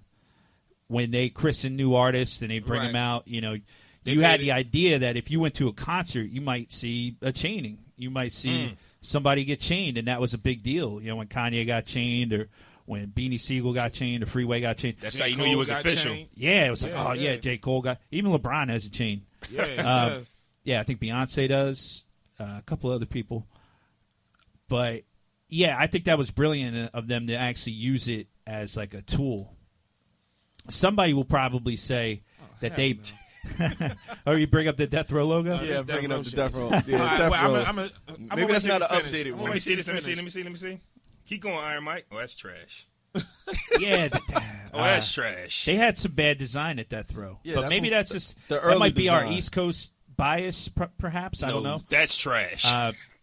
When they christen new artists and they bring Right. them out, you know, They you had made the it- idea that if you went to a concert, you might see a chaining. You might see somebody get chained, and that was a big deal. You know, when Kanye got chained, or when Beanie Siegel got chained, or Freeway got chained. That's J. how you knew Cole you was got official. chained. Yeah, it was like, Yeah, oh yeah, yeah. J. Cole got. Even LeBron has a chain. Yeah, Yeah, I think Beyonce does. A couple other people, but yeah, I think that was brilliant of them to actually use it as like a tool. Somebody will probably say that they. Oh, you bring up the Death Row logo? Yeah, Death bringing Row up the shit. Death Row. All Yeah, right, Death well, Row. I'm Maybe that's not an updated updated one. Let me see this. Let me see. Keep going, Iron Mike. Oh, that's trash. Yeah. Oh, that's trash. They had some bad design at Death Row, Yeah, but that's maybe what- that's just the that early might be our design. East Coast bias, perhaps. I don't know. That's trash.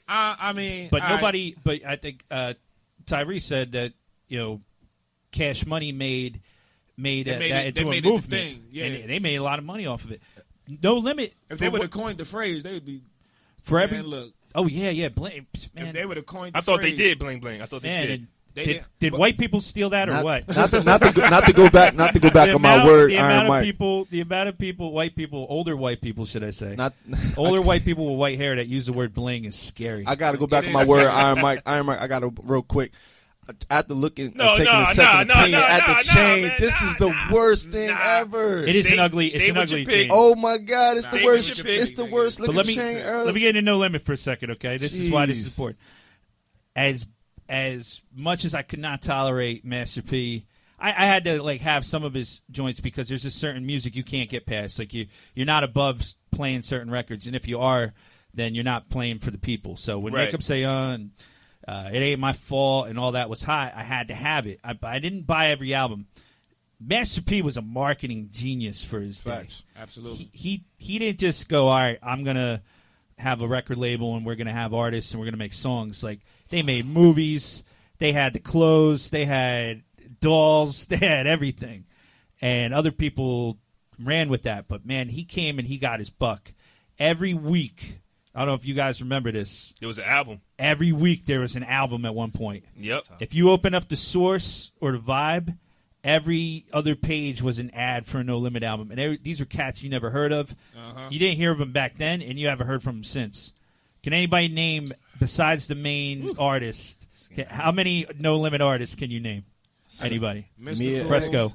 I mean, But all right. nobody. But I think Tyree said that Cash Money made made that it- they into a made it the movement, thing, yeah. and they made a lot of money off of it. No Limit. If for they would what- have coined the phrase, they would be. for every. Man, look, Oh yeah, blame man. if they would have coined, the I thought they phrase, did bling bling. I thought they man, did. They did, did. did But- white people steal that or what? Not to go back The on my amount- word, the Iron amount of Mike. people, the amount of people, white people, older white people, should I say? Not Older white people with white hair that use the word bling is scary. I got to go back It on my is. word, Iron Mike. Iron Mike, I got to real quick. After looking No, and taking no, a second no, opinion no, at no, the chain, man, this is the worst thing nah. ever. it is Stay- an ugly. stay It's an with your ugly pick. chain. Oh my God, it's Nah, the stay worst. with your pick. It's the worst But looking let me chain early. let me get into No Limit for a second, okay? This is why this is Jeez. important. As as much as I could not tolerate Master P, I had to like have some of his joints because there's a certain music you can't get past. Like you're not above playing certain records, and if you are, then you're not playing for the people. So when Wake Up Say and It Ain't My Fault and all that was hot, I had to have it. I didn't buy every album. Master P was a marketing genius for his day. Absolutely. He didn't just go, all right, I'm gonna have a record label and we're gonna have artists and we're gonna make songs. Like they made movies, they had the clothes, they had dolls, they had everything, and other people ran with that. But man, he came and he got his buck. Every week, I don't know if you guys remember this. There was an album. Every week there was an album at one point. Yep. If you open up the Source or the Vibe, every other page was an ad for a No Limit album, and these are cats you never heard of. You didn't hear of them back then, and you haven't heard from them since. Can anybody name, besides the main artist, how many No Limit artists can you name? Anybody? Mr. Cool, Fresco.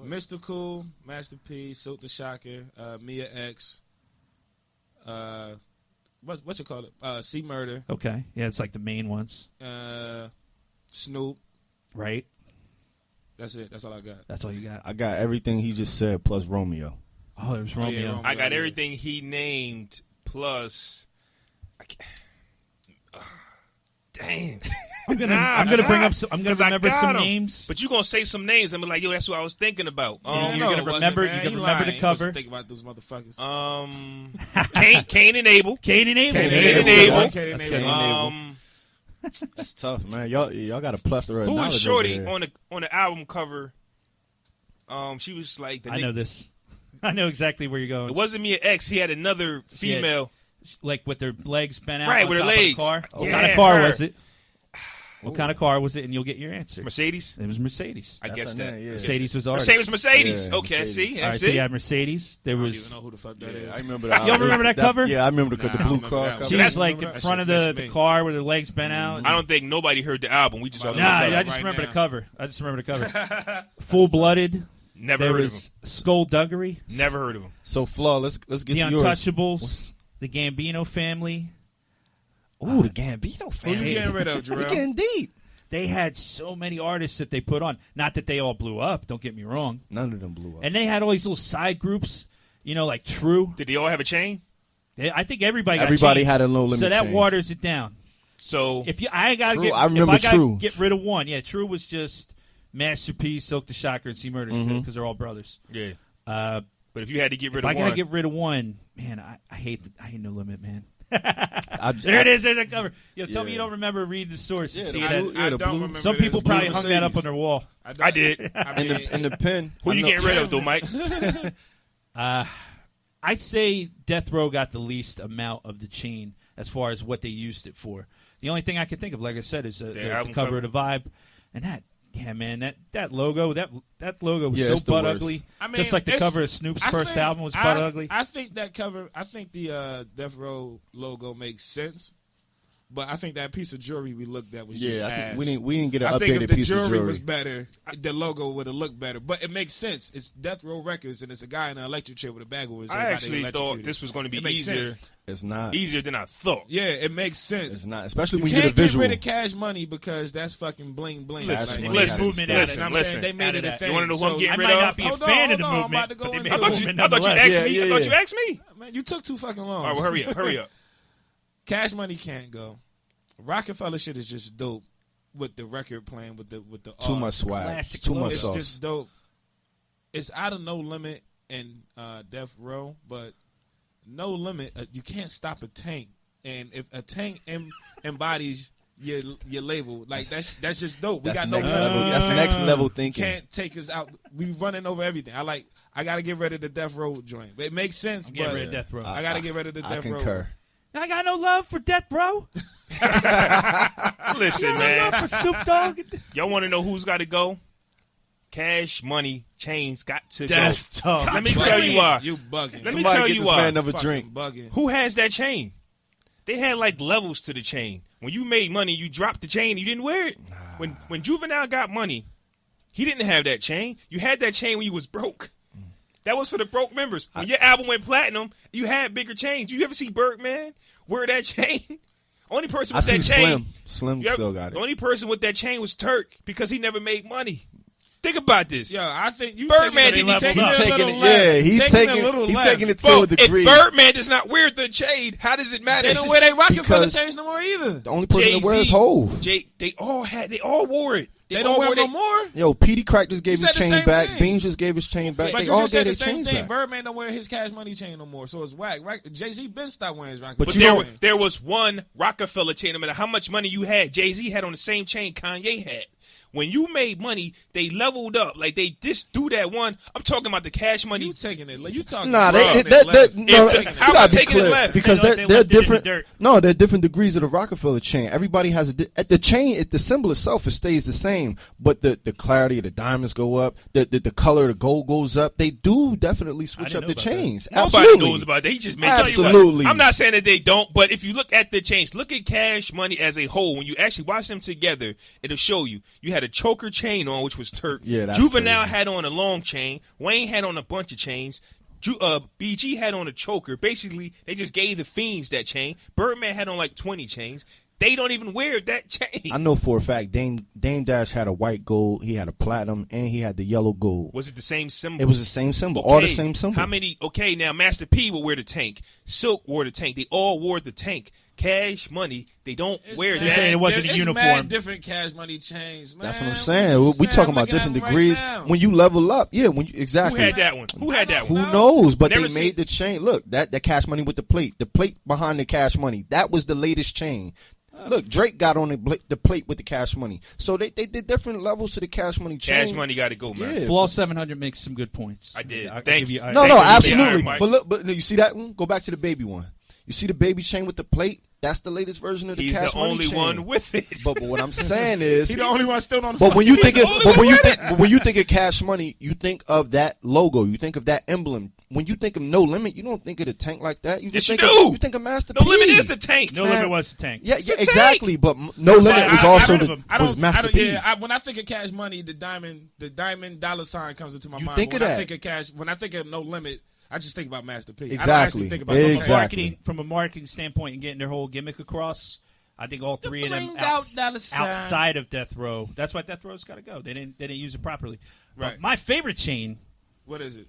Mr. Cool, Master P, Silk the Shocker, Mia X, what you call it? C Murder. Okay. Yeah, it's like the main ones. Snoop. Right. That's it. That's all I got. That's all you got. I got everything he just said plus Romeo. Oh, there's Romeo. Yeah, Romeo. I got everything he named plus. Damn. I'm gonna bring up some. I'm gonna remember some names. But you gonna say some names? I'm like, yo, that's what I was thinking about. You're gonna remember. You're gonna remember the cover. Think about those motherfuckers. Cain and Abel. Cain and Abel. Cain and Abel. That's tough, man. Y'all got a plethora of Who knowledge was Shorty over there. on the album cover? She was like the. I know this. I know exactly where you're going. It wasn't Mia X. He had another female, like with their legs bent out. right, with her legs. Car. What Yeah, kind of car her. was it? What kind of car was it? And you'll get your answer. Mercedes. It was Mercedes. I guess her that. name, yeah. Mercedes was ours. Mercedes. Mercedes. Yeah, okay, Mercedes. see, All right, so you had Mercedes. There I don't was. even know who the fuck that is. I remember that. You don't remember that cover? Yeah, I remember the Nah, I blue don't car remember that cover. She that's- was like in that front of shit missed the me. car with her legs bent out. I don't think nobody heard the album. We just saw the Nah, cover. I just Right remember now. the cover. I just remember the cover. Full Blooded. Never There heard was Skullduggery. of him. Never heard of him. So, Flaw, let's get The to yours. Untouchables. The Gambino family. Ooh, the Gambino Who family. you getting rid of, You're Jarrell? getting deep. They had so many artists that they put on. Not that they all blew up. Don't get me wrong. None of them blew up. And they had all these little side groups. You know, like True. Did they all have a chain? I think everybody. got Everybody chains. had a No Limit So that chain. waters it down. So If you, I gotta True, get. I remember if I gotta True. get rid of one. Yeah, True was just Master P, Silk the Shocker, and C Murders because they're all brothers. yeah, But but if you had to get rid if of I one, gotta get rid of one, man, I hate No Limit, man. I- There it is. There's a cover. Yo, tell me Yeah. you don't remember reading the source and Yeah, see the that. blue- I the don't blue- remember. Some this. people Blue probably hung that up Mercedes. on their wall. I did. I mean, in the pen. Who you getting rid of, though, Mike? I'd say Death Row got the least amount of the chain as far as what they used it for. The only thing I can think of, like I said, is the album cover cover. of the Vibe, and that. Yeah, man, that logo, that logo was Yeah, so it's the butt worst. ugly. I mean, Just like the it's- cover of Snoop's I first think- album was butt ugly. I think that cover. I think the Death Row logo makes sense, but I think that piece of jewelry we looked at was just Yeah, I ass. think we didn't get an I think updated if the piece of jewelry jewelry. was better, the logo would have looked better. But it makes sense. It's Death Row Records, and it's a guy in an electric chair with a bag over his head. I about to actually get thought electrocuted. this was going to be It makes easier, sense. It's not. easier than I thought. Yeah, it makes sense. It's not, especially You when you get a can't get visual. rid of Cash Money because that's fucking bling bling. Listen, Like, listen, movement out of listen, it. I'm listen. saying they made Out it of a that. thing. You wanna know who I'm So- getting I rid might of? not be a Hold on, fan of the hold on, I'm movement, about to go but they into made it. a I movement thought you nonetheless. asked me. I Yeah, thought you yeah. asked me. Man, you took too fucking long. All right, well, hurry up, hurry up. Cash Money can't go. Rocafella shit is just dope with the record playing with the Too art. much swag. Classic Too logo. much It's sauce. just dope. It's out of No Limit and Death Row, but No Limit, you can't stop a tank, and if a tank embodies your label, like that's just dope. We That's got no next limit. level. That's next level thinking. Can't take us out. We running over everything. I gotta get rid of the Death Row joint. It makes sense, I'm but getting rid of Death Row. I gotta get rid of the I Death Row. concur. I got no love for Death Row. Listen, No man. love for Snoop Dogg. Y'all want to know who's got to go? Cash Money Chains got to That's go. tough. Let me tell you why. You bugging. Let me Somebody tell get you this why. man another Fucking drink. bugging. Who has that chain? They had like levels to the chain. When you made money, you dropped the chain. You didn't wear it. When Juvenile got money, he didn't have that chain. You had that chain when you was broke. That was for the broke members. When your album went platinum, you had bigger chains. You ever see Birdman wear that chain? Only person I with see that chain. Slim still got The it. only person with that chain was Turk because he never made money. Think about this. Yo, I think you Birdman taking didn't taking even- it a He's little taking it, left. yeah, he's a little left. taking it to Bro, a degree. if Birdman does not wear the chain, how does it matter? They It's don't just- wear their Rocafella because- chains no more either. The only person that Jay-Z, wears Hove. They all wore it. They all don't wear wore no they- more. Yo, Petey Crack just gave You his said the chain same back. thing. Beans just gave his chain back. But They you all just gave said their the same chains thing. back. Birdman don't wear his Cash Money chain no more, so it's whack. Right? Jay-Z been stopped wearing his Rocafella. But But you there was one Rockefeller chain. No matter how much money you had, Jay-Z had on the same chain Kanye had. When you made money, they leveled up. Like, they just do that one. I'm talking about the Cash Money. you taking it? You talking? Nah, bro, they left. no, If- you how gotta about be taking it clear left? because They they're left it in the different. dirt. No, they're different degrees of the Rockefeller chain. Everybody has the chain. The symbol itself, it stays the same, but the clarity of the diamonds go up. The color of the gold goes up. They do definitely switch didn't up know the about that. chains. Nobody Absolutely. knows about that. He just makes Absolutely. I'm not saying that they don't, but if you look at the chains, look at Cash Money as a whole. When you actually watch them together, it'll show you. You had a choker chain on, which was Turk. Yeah, that's Juvenile crazy. had on a long chain. Wayne had on a bunch of chains. BG had on a choker. Basically, they just gave the Fiends that chain. Birdman had on like 20 chains. They don't even wear that chain. I know for a fact Dame Dash had a white gold, he had a platinum, and he had the yellow gold. Was it the same symbol? It was the same symbol, all the Okay, same symbol. How many? Okay, now Master P will wear the tank. Silk wore the tank. They all wore the tank. Cash Money, they don't wear You're that. saying it wasn't a It's uniform. mad different Cash Money chains, man. That's what I'm What saying. you We talking I'm about looking at different them right degrees. now. When you level up, yeah, when you, Who exactly. had that one? Who had that Who one? No. knows? But Never they seen- made the chain. Look, that Cash Money with the plate behind the Cash Money. That was the latest chain. Look, Drake got on the plate with the Cash Money. So they did different levels to the Cash Money chain. Cash Money got to go, man. Yeah. Flaw 700 makes some good points. I did. I'll Thank give you. I- No, Thank no, you for the absolutely. iron mics. But look, but you see that one? Go back to the baby one. You see the baby chain with the plate? That's the latest version of the He's Cash the Money only chain. one with it. But what I'm saying is, He the only one still on the but when you fucking- think He's of, the only one with it. but when you think of Cash Money, you think of that logo. You think of that emblem. When you think of No Limit, you don't think of the tank like that. You just Yes, you think do. you think of Master No P. Limit is the tank. No Man. Limit was the tank. Yeah, the yeah, tank. exactly. But No Limit was also heard of the him. was Master P. When I think of Cash Money, the diamond dollar sign comes into my You mind. think But of when I that. think of Cash, when I think of No Limit, I just think about Master P. I don't Exactly. actually think about Exactly. From a marketing standpoint and getting their whole gimmick across, I think all three of them blinged out dollar sign. outside of Death Row. That's why Death Row's got to go. They didn't use it properly. Right. But my favorite chain, What is it?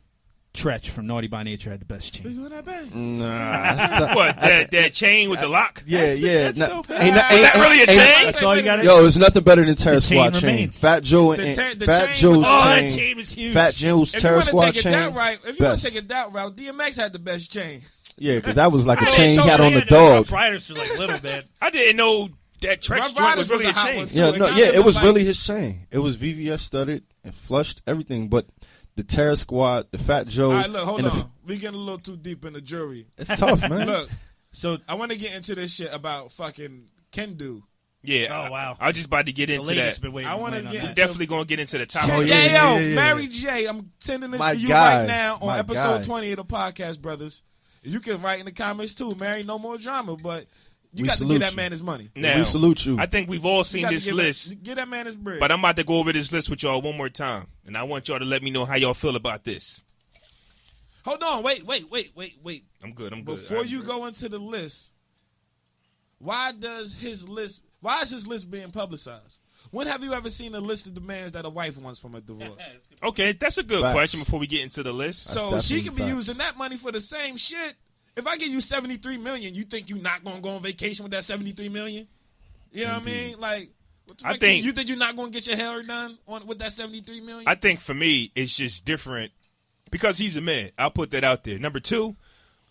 Tretch from Naughty by Nature, had the best chain. You that bad? Nah, that's tough. What, that chain with the lock? Yeah, yeah. that's Nah, dope. ain't- Is that really a ain't- chain? That's all you got to Yo, it's nothing better than Terror The chain Squad chain. remains. Fat Joe The and ta- the Fat chain Joe's with- Oh, that chain. chain was huge. Fat Joe's If Terror you want to Squad take it that chain. right, if you want Best. to take it that route, DMX had the best chain. Yeah, because that was like a I chain he didn't had know on the they had dog. Rough Riders for like little bit. I didn't know that Tretch Rough joint was Riders was really a a hot chain. one, too. Yeah, It no, kinda yeah, it looked was like- really his chain. It was VVS studded and flushed everything, but the Terror Squad, the Fat Joe, All right, look, hold and on. We getting a little too deep in the jury. it's tough, man. Look, So I want to get into this shit about fucking Kendu. Yeah. Oh, wow. I was just about to get the into ladies that. been waiting. I wanna waiting on get that. into- Definitely going to get into the top. Oh, Yeah, yeah, yo, yeah, yeah. Mary J, I'm sending this My to you guy. right now on My episode guy. 20 of the podcast, brothers. You can write in the comments too, Mary. No more drama, but you We got to salute give that you. man his money. Now, We salute you. I think we've all You seen gotta this give list, give that man his bread. but I'm about to go over this list with y'all one more time, and I want y'all to let me know how y'all feel about this. Hold on, wait. I'm good. Before you go into the list, why is his list being publicized? When have you ever seen a list of demands that a wife wants from a divorce? Okay, that's a good Facts. question before we get into the list. So she definitely can be facts. using that money for the same shit. If I give you $73 million, you think you're not gonna go on vacation with that $73 million? You know what I mean? Like, what the I fuck, think- you think you're not gonna get your hair done with that $73 million? I think for me, it's just different because he's a man. I'll put that out there. Number two,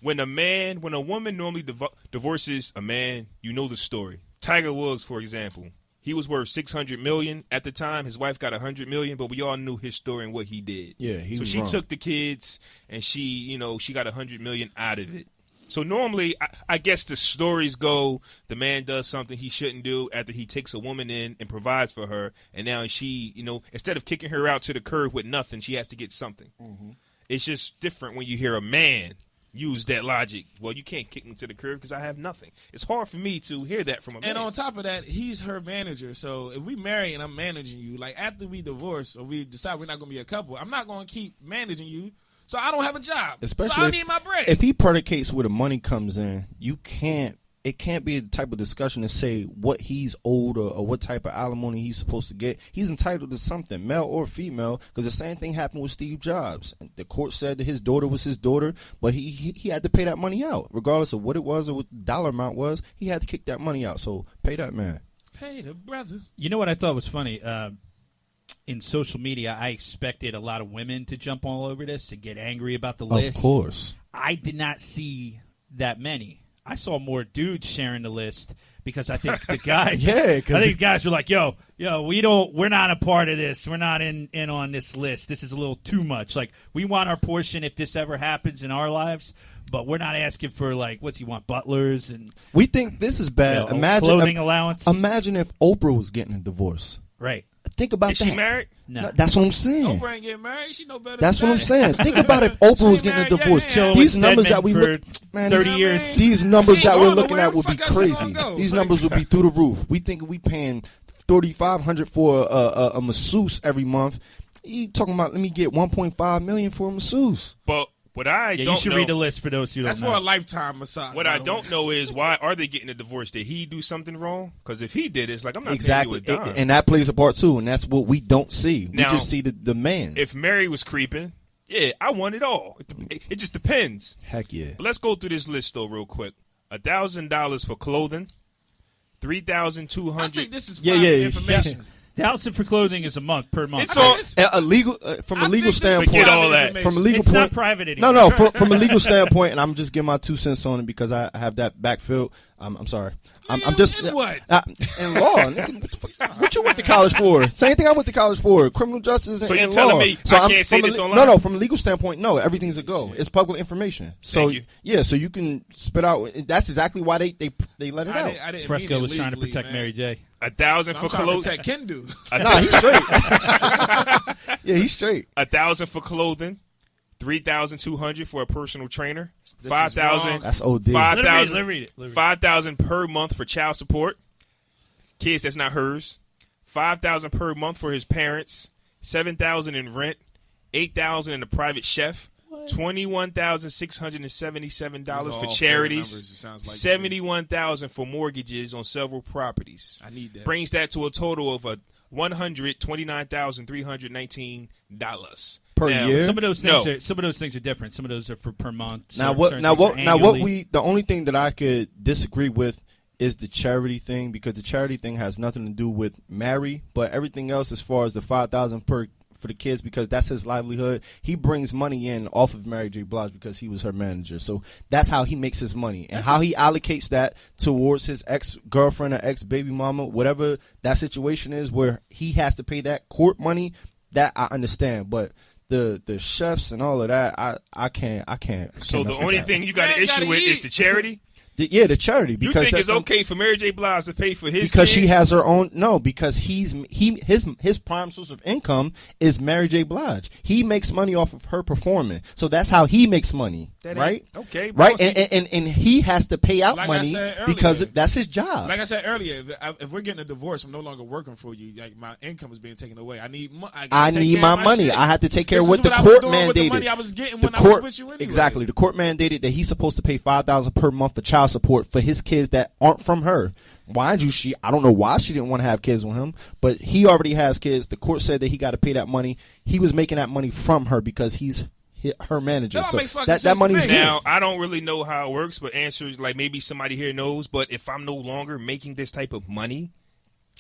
when a woman normally divorces a man, you know the story. Tiger Woods, for example, he was worth $600 million at the time. His wife got $100 million, but we all knew his story and what he did. Yeah, he so was she wrong. took the kids and she got $100 million out of it. So normally, I guess the stories go, the man does something he shouldn't do after he takes a woman in and provides for her, and now she, instead of kicking her out to the curb with nothing, she has to get something. Mm-hmm. It's just different when you hear a man use that logic. Well, you can't kick me to the curb because I have nothing. It's hard for me to hear that from a man. And on top of that, he's her manager. So if we marry and I'm managing you, like after we divorce or we decide we're not going to be a couple, I'm not going to keep managing you. So I don't have a job. Especially so I if- need my bread. If he predicates where the money comes in, you can't. it can't be the type of discussion to say what he's owed or what type of alimony he's supposed to get. He's entitled to something, male or female, because the same thing happened with Steve Jobs. The court said that his daughter was his daughter, but he had to pay that money out. Regardless of what it was or what the dollar amount was, he had to kick that money out. So pay that man. Pay the brother. You know what I thought was funny? In social media, I expected a lot of women to jump all over this and get angry about the list. Of course. I did not see that many. I saw more dudes sharing the list because I think the guys, I think the guys were like, "Yo, we're not a part of this. We're not in on this list. This is a little too much. Like, we want our portion if this ever happens in our lives, but we're not asking for like, what's he want, butlers and we think this is bad. Imagine clothing allowance. Imagine if Oprah was getting a divorce. Right. Think about Is that. she married? No. That's what I'm saying. Oprah ain't getting married. She know better. That's than what I'm that. saying. Think about if Oprah was getting a divorce. Chilling These with numbers Stedman that we for look, man, 30 years. These numbers that we're looking at would be Fuck else we gonna crazy. go? These Like- numbers would be through the roof. We think we paying $3,500 for a masseuse every month. He talking about let me get $1.5 million for a masseuse. But what I Yeah, don't you should know, read the list for those who don't That's know. for a lifetime massage. what by I the don't way. know is why are they getting a divorce? Did he do something wrong? Because if he did, it's like I'm not Exactly, paying you a dime. and that plays a part too. And that's what we don't see. We Now, just see the demands. If Mary was creeping, yeah, I want it all. It just depends. Heck yeah. But let's go through this list though real quick. $1,000 for clothing, I think $3,200. this is Yeah, private yeah. information. $1,000 for clothing is a month per month. It's all. A legal from a I legal think this is standpoint. Forget all private that. From a legal It's point, not private anymore. No, from a legal standpoint, and I'm just giving my 2 cents on it because I have that backfield. I'm sorry. I'm just in what? In law. Nigga, what the fuck? What you went to college for? Same thing I went to college for. Criminal justice. So and you're telling law. me So I I'm- can't say from a this le- online? No, from a legal standpoint, no. Everything's a go. It's public information. So Thank you. yeah, so you can spit out. That's exactly why they let it out. I didn't Fresco mean it was trying to legally, protect man. Mary J. $1,000 I'm for trying to clothing. protect Kendu. Nah, he's straight. Yeah, he's straight. $1,000 for clothing, $3,200 for a personal trainer, This is $5,000. wrong. That's OD. Let her read it. $5,000 per month for child support. Kids that's not hers. $5,000 per month for his parents. $7,000 in rent. $8,000 in a private chef. $21,677 These are for all fair charities. numbers, it sounds like to me. $71,000 for mortgages on several properties. I need that. Brings that to a total of $129,319 Per year? Some of those No. things are different. Some of those are for per month. Now Certain what? things are annually. The only thing that I could disagree with is the charity thing, because the charity thing has nothing to do with Mary, but everything else as far as the $5,000 per for the kids, because that's his livelihood. He brings money in off of Mary J. Blige because he was her manager. So that's how he makes his money, and how he allocates that towards his ex-girlfriend or ex-baby mama, whatever that situation is where he has to pay that court money, that I understand. But the chefs and all of that, I can't. So the only thing you got an Man, issue gotta with is eat. the charity? the charity, You because think it's that's okay for Mary J. Blige to pay for his because kids? she has her own. No, because his prime source of income is Mary J. Blige. He makes money off of her performing, so that's how he makes money, That ain't- right? okay, right, boss. and he has to pay out Like I money said earlier. because that's his job. Like I said earlier, if we're getting a divorce, I'm no longer working for you. Like, my income is being taken away. I need I need my money. I have to take care of what the I court was doing with the mandated. money I was getting The when I court- was with you anyway. Exactly. The court mandated that he's supposed to pay $5,000 per month for child support for his kids that aren't from her. Mind you, I don't know why she didn't want to have kids with him, but he already has kids. The court said that he got to pay that money. He was making that money from her because he's her manager. That So makes fucking that sense to money's me. good. Now, I don't really know how it works, but answers like maybe somebody here knows. But if I'm no longer making this type of money,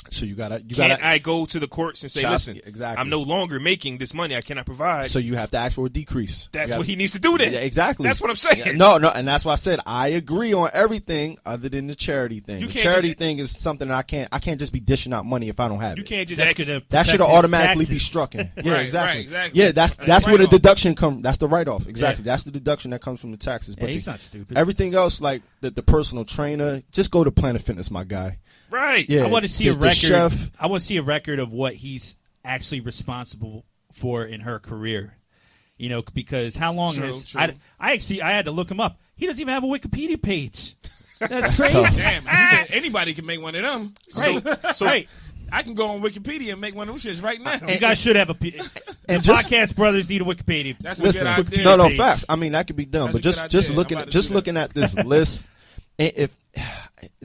So you gotta I go to the courts and say, Child- listen, exactly. I'm no longer making this money. I cannot provide. So you have to ask for a decrease. That's You gotta- what he needs to do then. Yeah, exactly. That's what I'm saying. Yeah, no, and that's why I said I agree on everything other than the charity thing. You The can't charity just- thing is something that I can't just be dishing out money if I don't have You it. can't just That's ask. gonna That protect should his automatically be taxes. struck. Yeah, Right, exactly. right, exactly. Yeah, that's That's where the write-off. deduction comes. That's the write-off. Exactly. Yeah. That's the deduction that comes from the taxes. Yeah, But he's the- not stupid. everything else, like the personal trainer, just go to Planet Fitness, my guy. Right. Yeah, I want to see a the record. chef. I want to see a record of what he's actually responsible for in her career. You know, because how long True, has true. I had to look him up. He doesn't even have a Wikipedia page. That's That's crazy. tough. Damn, anybody can make one of them. Right. Right. I can go on Wikipedia and make one of them shits right now. You guys should have the just- podcast brothers need a Wikipedia. That's a Listen, good idea. no, page. facts. I mean, that could be done, That's but a good just idea. I'm about to do that. looking at this list, if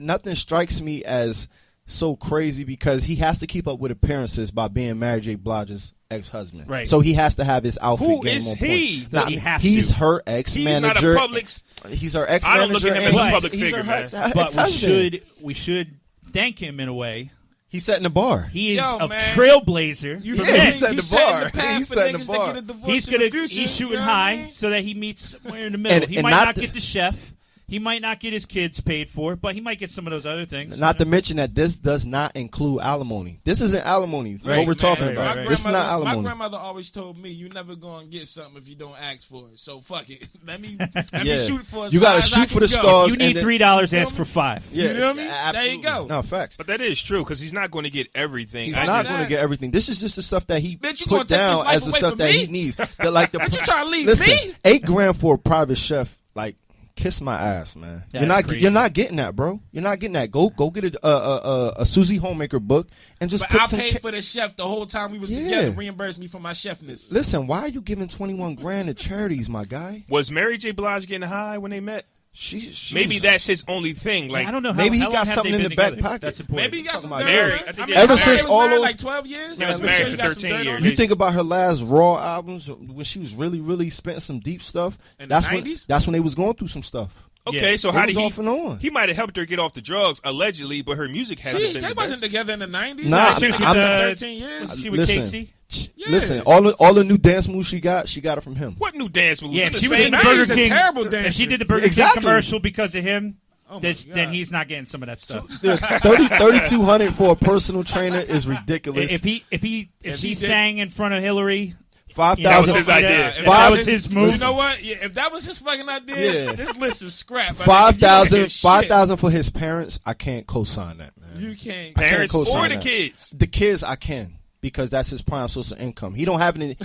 nothing strikes me as so crazy because he has to keep up with appearances by being Mary J. Blige's ex-husband. Right. So he has to have his outfit Who game is on he? point. Does he have he's to? her ex-manager. He's not a public. He's her I ex-manager. don't look at him as and a he's- public he's figure, her man. But ex-husband. we should thank him in a way. He's setting the bar. He is Yo, a man. trailblazer. You Yeah, think he's setting the bar. path He's for setting the niggas bar. that get a divorce He's in the gonna future, he's shooting you know what I high mean? so that he meets somewhere in the middle. He And might not not the- get the chef. He might not get his kids paid for, but he might get some of those other things. Not to mention that this does not include alimony. This isn't alimony. What we're Man, talking right, about. right. This is not My alimony. grandmother always told me, "You never gonna get something if you don't ask for it." So fuck it. Let me Yeah. shoot for as You gotta high as I shoot for can the go. stars. You need and $3, ask for $5. Yeah, You know what I mean? absolutely. There you go. No facts. But that is true because he's not going to get everything. He's I not just- going to get everything. This is just the stuff that he Bitch, you gonna put take down this life as the away stuff from that me? he needs. Like the Bitch, you trying to leave listen, me? $8,000 for a private chef, like. Kiss my ass, man. That's crazy. You're not getting that, bro. You're not getting that. Go get a Susie Homemaker book and just But cook I some. paid for the chef the whole time we was Yeah. together. Reimburse me for my chefness. Listen, why are you giving $21,000 to charities, my guy? Was Mary J. Blige getting high when they met? She Maybe was- that's his only thing. Like I don't know. Maybe he how long got have something they in been the back together? pocket. That's important. Maybe he got some Talking dirt. about on Mary. it. I think mean, they- Ever Mary since was all married those- like 12 years. They was I'm married sure for he got some 13 dirt years. on You it. think about her last Raw albums when she was really spent some deep stuff. In the That's 90s? when they was going through some stuff. okay, Yeah. so It how was did he? off and on. He might have helped her get off the drugs allegedly, but her music hasn't She, been. they the wasn't best. together in the 90s. Nah, She was I'm- together I'm- 13 years. Was she with Listen. Casey? Yeah. Listen, all the new dance moves she got it from him. What new dance moves? Yeah, It's if the she was same in the night. Burger He's a King. terrible dancer. If she did the Burger Exactly. King commercial because of him, Oh my then God. he's not getting some of that stuff. 3,200 for a personal trainer is ridiculous. If he did- sang in front of Hillary, That was 5,000 his idea. If If that that was was his move. You know what? Yeah, if that was his fucking idea, Yeah. this list is scrap. 5,000 for his parents. I can't co-sign that, man. You can't. Parents or co-sign the that. kids. The kids, I can because that's his prime source of income. He don't have an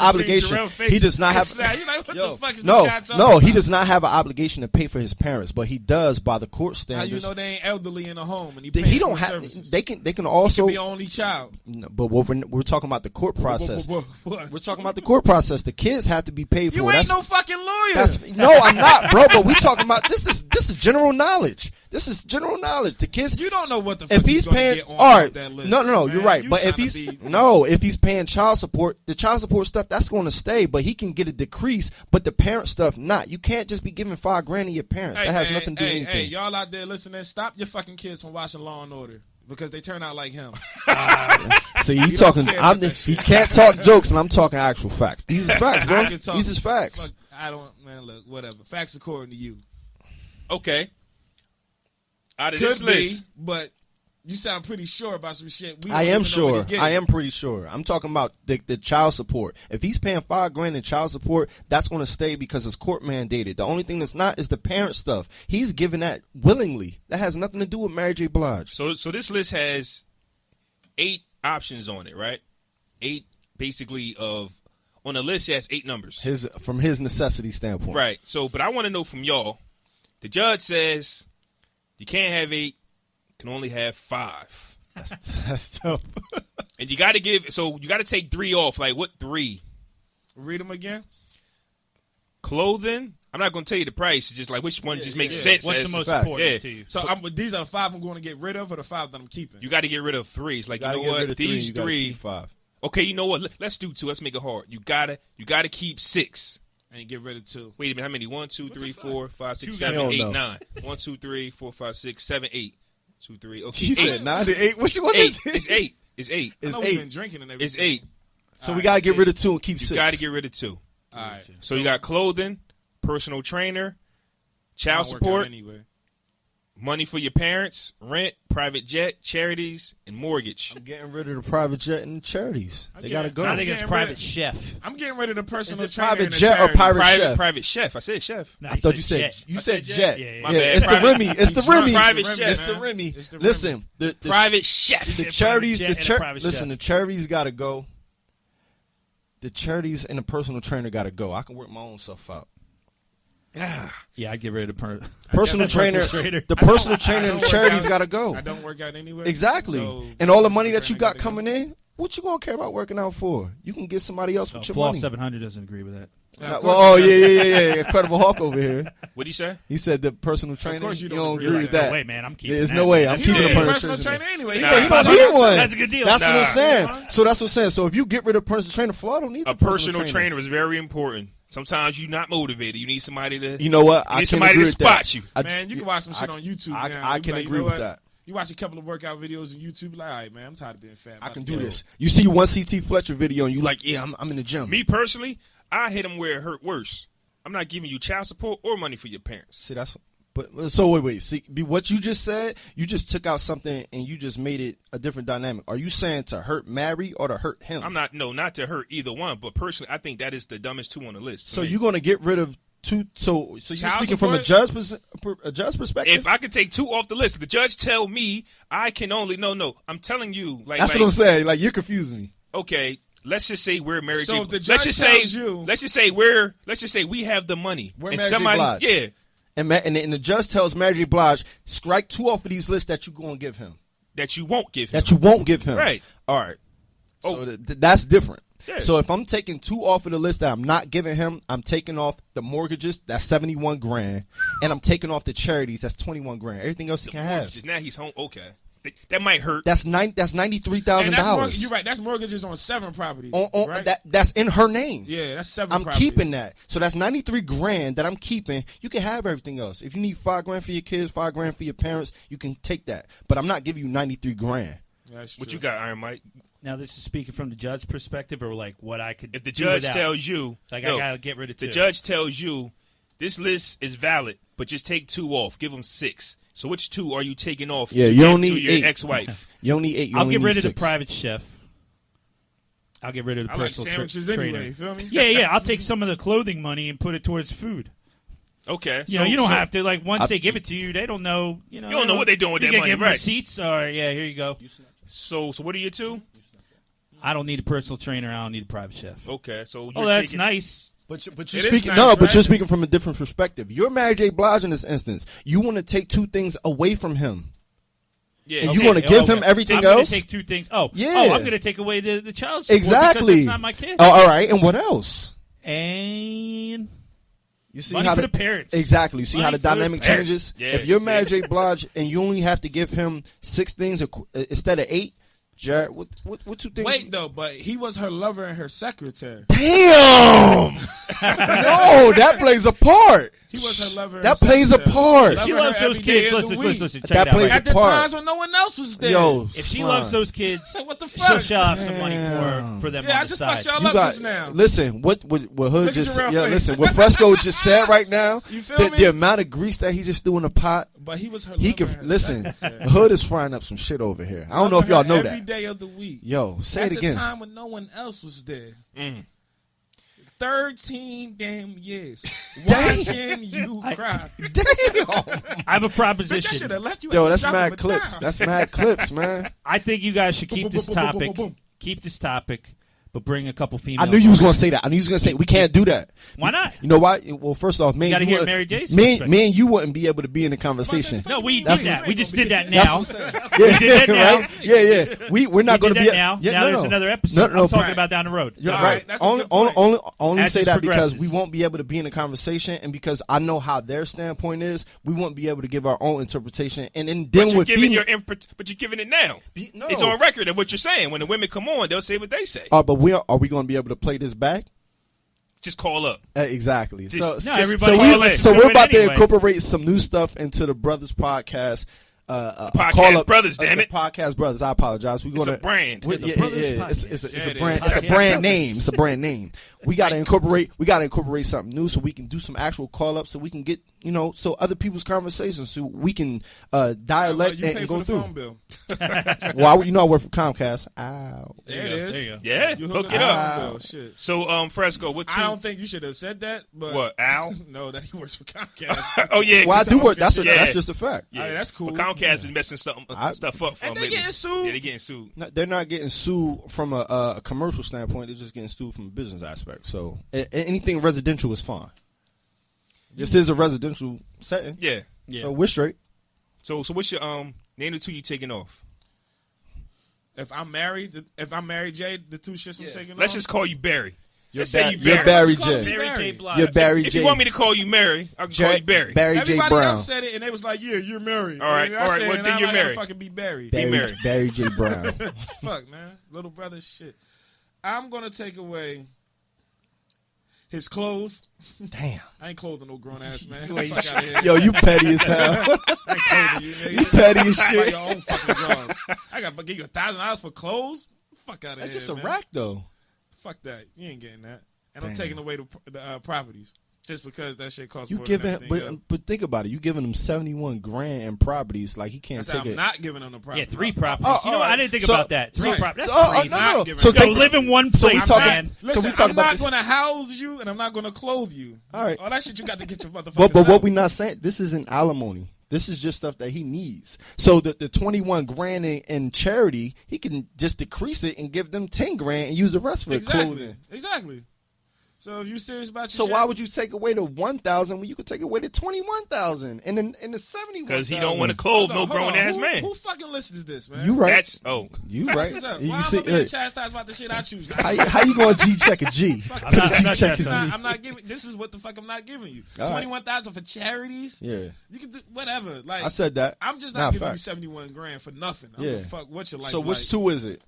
obligation. He does not have. You're like, what the fuck is No, this guy talking no, about? he does not have an obligation to pay for his parents, but he does by the court How standards. you know they ain't elderly in a home and he He paying don't for have. services? They can He also. could be only child. No, but what we're talking about the court process. What? We're talking about the court process. The kids have to be paid for. You ain't That's- no fucking lawyer. No, I'm not, bro. But we talking about this is general knowledge. This is general knowledge. The kids. You don't know what the fuck If he's gonna paying, get on all right, that list, no, man. you're right. You But if tryna if he's paying child support, the child support stuff that's going to stay. But he can get a decrease. But the parent stuff, not. You can't just be giving $5,000 to your parents. Hey, that has man, nothing to do with hey, anything. y'all out there listening, stop your fucking kids from watching Law and Order because they turn out like him. See, you don't talking? care about that He shit. can't talk jokes, and I'm talking actual facts. These is facts, bro. I can talk- These is facts. Fuck, I don't, man. Look, whatever. Facts according to you. Okay. Out of Could this be, list, but you sound pretty sure about some shit. We I don't am even know where sure. to get I it. am pretty sure. I'm talking about the child support. If he's paying $5,000 in child support, that's going to stay because it's court mandated. The only thing that's not is the parent stuff. He's giving that willingly. That has nothing to do with Mary J. Blige. so this list has 8 options on it, right? 8 basically of on the list. It has 8 numbers, From his necessity standpoint. right? So, but I want to know from y'all. The judge says you can't have 8, can only have 5, That's tough. and you got to give. So you got to take 3 off. Like what 3? Read them again. Clothing. I'm not going to tell you the price. It's just like which one just makes sense. what's as- the most fact. important Yeah. to you? So these are the 5 I'm going to get rid of, or the 5 that I'm keeping. You got to get rid of 3. It's like, you Gotta know get rid what? of 3, These you gotta 3. keep 5. Okay, you know what? Let's do 2. Let's make it hard. You gotta keep 6. and get rid of 2. Wait a minute. How many? 1, 2, 3, 4, 5, 6, Two 7, guys. 8, Hell no. 9. 1, 2, 3, 4, 5, 6, 7, 8. 2, 3. Okay, He 8. said 9 to 8. Which one 8. is it? It's 8. It's 8. It's I know we've 8. been drinking and everything. It's 8. So we got to get rid of 2 and keep You 6. got to get rid of 2. All right. So you got clothing, personal trainer, child Don't work out support, anyway. money for your parents, rent, private jet, charities, and mortgage. I'm getting rid of the private jet and the charities. They got to go. I think it's getting private rid of- chef. I'm getting rid of the personal Is it trainer. private and the jet or charity. private- Private chef. I said chef. No, I he thought you said jet. you I said jet. Yeah, yeah. My Yeah, bad. it's the Private- Remy. It's the Remy. Private chef, It's the man. Remy. It's the Remy. Listen, the Private chef. the Private charities. jet and a private Listen, chef. the charities got to go. The charities and the personal trainer got to go. I can work my own stuff out. Yeah, I'd get rid of Personal trainer, the personal trainer and the charities got to go. I don't work out anyway. Exactly. So And all the money that personal you got trainer coming in, What you gonna care about working out for? You can get somebody else with your Flaw money. 700 doesn't agree with that. Yeah. Incredible Hulk over here. What'd you say? He said the personal trainer. course you you don't don't agree agree with with No that. way, man. I'm keeping There's that. no way. I'm He keeping don't a need a personal personal trainer. trainer anyway. Nah. He don't need one. That's a good deal. That's what I'm Nah. saying. So that's what I'm saying. So if you get rid of personal trainer, Flaw don't need A the personal trainer is very important. Sometimes you're not motivated. You need somebody to. You know what? You I need can somebody agree to with that. spot you. Man, you can watch some shit on YouTube. I now. You can like, agree you know with what? that. You watch a couple of workout videos on YouTube, like, all right, man, I'm tired of being fat. I can About do to this. You see one CT Fletcher video and you like, yeah, I'm in the gym. Me personally, I hit them where it hurt worse. I'm not giving you child support or money for your parents. See, that's but so wait. See, what you just said, you just took out something and you just made it a different dynamic. Are you saying to hurt Mary or to hurt him? I'm not to hurt either one, but personally, I think that is the dumbest two on the list. So you're going to get rid of two? So you're Child speaking from a support? judge perspective? if I could take two off the list, the judge tell me I can only no. I'm telling you, that's what I'm saying. Like you're confusing me. Okay, let's just say we're married. So if the let's judge just tells say you- let's just say we have the money We're and Mary J. somebody Blige. yeah. And the judge tells Mary J. Blige, strike two off of these lists that you're going to give him. That you won't give him. That you won't give him. Right. All right. Oh. So that's different. Yeah. So if I'm taking two off of the list that I'm not giving him, I'm taking off the mortgages, that's $71,000, and I'm taking off the charities, that's $21,000. Everything else he can have. Mortgages. Now he's home. Okay, that might hurt. That's And $93,000. you're right. That's mortgages on 7 properties. Right? That's in her name. Yeah, that's 7 I'm properties. keeping that. So that's $93,000 that I'm keeping. You can have everything else. If you need $5,000 for your kids, $5,000 for your parents, you can take that. But I'm not giving you $93,000. That's What true. you got, Iron Mike? Now, this is speaking from the judge's perspective, or like what I could. If the do judge without. tells you, like no, I gotta get rid of two. the judge tells you this list is valid, but just take 2 off. Give them 6. So which 2 are you taking off? Yeah, to you give don't to need your 8. ex-wife. You don't need 8. You I'll only get need rid of 6. the private chef. I'll get rid of the I like personal sandwiches trainer. anyway. You feel me? Yeah. I'll take some of the clothing money and put it towards food. Okay, You know, you don't have to like once they give it to you, they don't know. You don't know what they're doing with you that can money, give them right? receipts, or here you go. So what are your 2? I don't need a personal trainer. I don't need a private chef. Okay, so Oh, you're that's taking, nice. But you're It is speaking nice, but right? you're speaking from a different perspective. You're Mary J. Blige in this instance. You want to take 2 things away from him, Yeah, and okay. you want to give him Okay. everything I'm else. gonna take 2 things. I'm Yeah. going to take away the child support Exactly. because it's not my kid. Oh, all right, and what else? And You see money how for the parents. Exactly. You see how Money the for the dynamic parents. changes. Yeah, if you're see? Mary J. Blige and you only have to give him 6 things instead of 8, Jared, what 2 things? Wait, though, but he was her lover and her secretary. Damn! No, that plays a part. He was her lover and That her plays a secretary. part. She Loving loves her those every day kids. of the Listen, week. check That it out. plays right? At the part. times when no one else was there. Yo, If she slime. loves those kids, What the she'll fuck? shell out some money for them Yeah, on I the just side. fucked y'all You up got just now. listen. What Hood Look at just your round yeah. face. Listen, what Fresco just said right now. You feel The me? amount of grease that he just threw in the pot. But he was her He lover could and her listen. secretary. Hood is frying up some shit over here. I don't know if y'all know Every that. day of the week. Yo, say At it the again. time when no one else was there. Mm. 13 damn years. Why can you cry? Damn. I have a Bitch, I should proposition. have left you Yo, at the that's drop of mad a clips. dime. That's mad clips, man. I think you guys should keep Boom, this boom, boom, boom, topic. boom, boom. Keep this topic, but bring a couple females. I knew you was on. gonna say that. I knew you was gonna say we can't do that. Why not? You know why? Well, first off, man, gotta you hear would- Mary J's me perspective. and you wouldn't be able to be in the conversation. No, we That's did what- that. We just did that That's now. what I'm saying. Yeah, did that now. right? Yeah. We're not We going did to be that now. Yeah, now no, there's no. another episode. No, I'm talking right. about down the road. You're All right. right, that's a Only, good point. only As say this that because progresses. we won't be able to be in the conversation, and because I know how their standpoint is, we won't be able to give our own interpretation. And then But dealing you're with giving female, but you're giving it now. no. It's on record of what you're saying. When the women come on, they'll say what they say. But are we going to be able to play this back? Just call up. Exactly. So, Just- No, just- everybody call can in. so do we're it about to anyway. incorporate some new stuff into the Brothers Podcast. Podcast call up, Brothers, damn the it. Podcast Brothers. I apologize. We're It's gonna a brand. Yeah, The Brothers yeah. It's Podcast. a Yeah, brand. it It's a is. brand name. It's a brand name. We gotta incorporate. We gotta incorporate something new so we can do some actual call ups so we can get so other people's conversations so we can dialect You pay and for go the through. phone bill. Well, I work for Comcast. Ow. There it is. There you go. Yeah, You hook the it up. phone bill. Shit. So, Fresco, what I you? don't think you should have said that. But What, Al? No, that he works for Comcast. Oh yeah. Well, I 'cause do work. yeah. That's just a fact. Yeah, All right, that's cool. But Comcast been messing stuff up for And them they lately. getting sued? Yeah, they getting sued. No, they're not getting sued from a commercial standpoint. They're just getting sued from a business aspect. So anything residential is fine. This is a residential setting. Yeah. So we're straight. So what's your name the 2 you taking off? If I'm married, Jay, the two shits I'm taking. Let's on, just call you Barry. You're, Let's say you you're Barry. Barry Call me J. Barry J. Blige. You're Barry If J. you want me to call you Mary, I can call you Barry. Barry J. Everybody Brown. else said it, and they was like, "Yeah, you're married." All right, And I all right, said, well, and then I'm you're not gonna married. Fucking be Barry. married. Barry J. Brown. Fuck, man, little brother shit. I'm gonna take away his clothes. Damn. I ain't clothing no grown ass man. You ain't Fuck out here. Yo, you petty as hell. I ain't clothing you, nigga. You petty as Buy shit. your own fucking drawers. I got to give you $1,000 for clothes. Fuck out of That's here, just a man. rack, though. Fuck that. You ain't getting that. And I'm Damn. taking away the properties just because that shit costs You more giving, than everything else. but think about it. You giving him $71,000 in properties, like he can't I said take I'm it. not giving them the Yeah, properties. 3 properties. You know what? I didn't think So- about that. 3 right. properties. So, That's crazy. Not giving So it. Yo, take live in one So we place, talking- man. Listen, So we talk I'm about not this- going to house you, and I'm not going to clothe you. All right. All that shit you got to get your motherfucking But self. what we not saying, this isn't alimony. This is just stuff that he needs. So the $21,000 in charity, he can just decrease it and give them $10,000 and use the rest for clothing. Exactly. So if you serious about your So why would you take away the $1,000 when you could take away the $21,000 and the $71,000? Because he don't want to clothe no grown ass man. Who fucking listens to this, man? You right. That's You right. What's up? You Why am see, I being chastised about the shit I choose? how you going to G check a G? I'm not Check checking. his knee. I'm not giving. This is what the fuck I'm not giving you. All right. $21,000 for charities. Yeah, You can do whatever. Like I said that. I'm just Nah, not giving facts. you $71,000 for nothing. I Yeah. don't give a fuck what your life. So which like. two is it?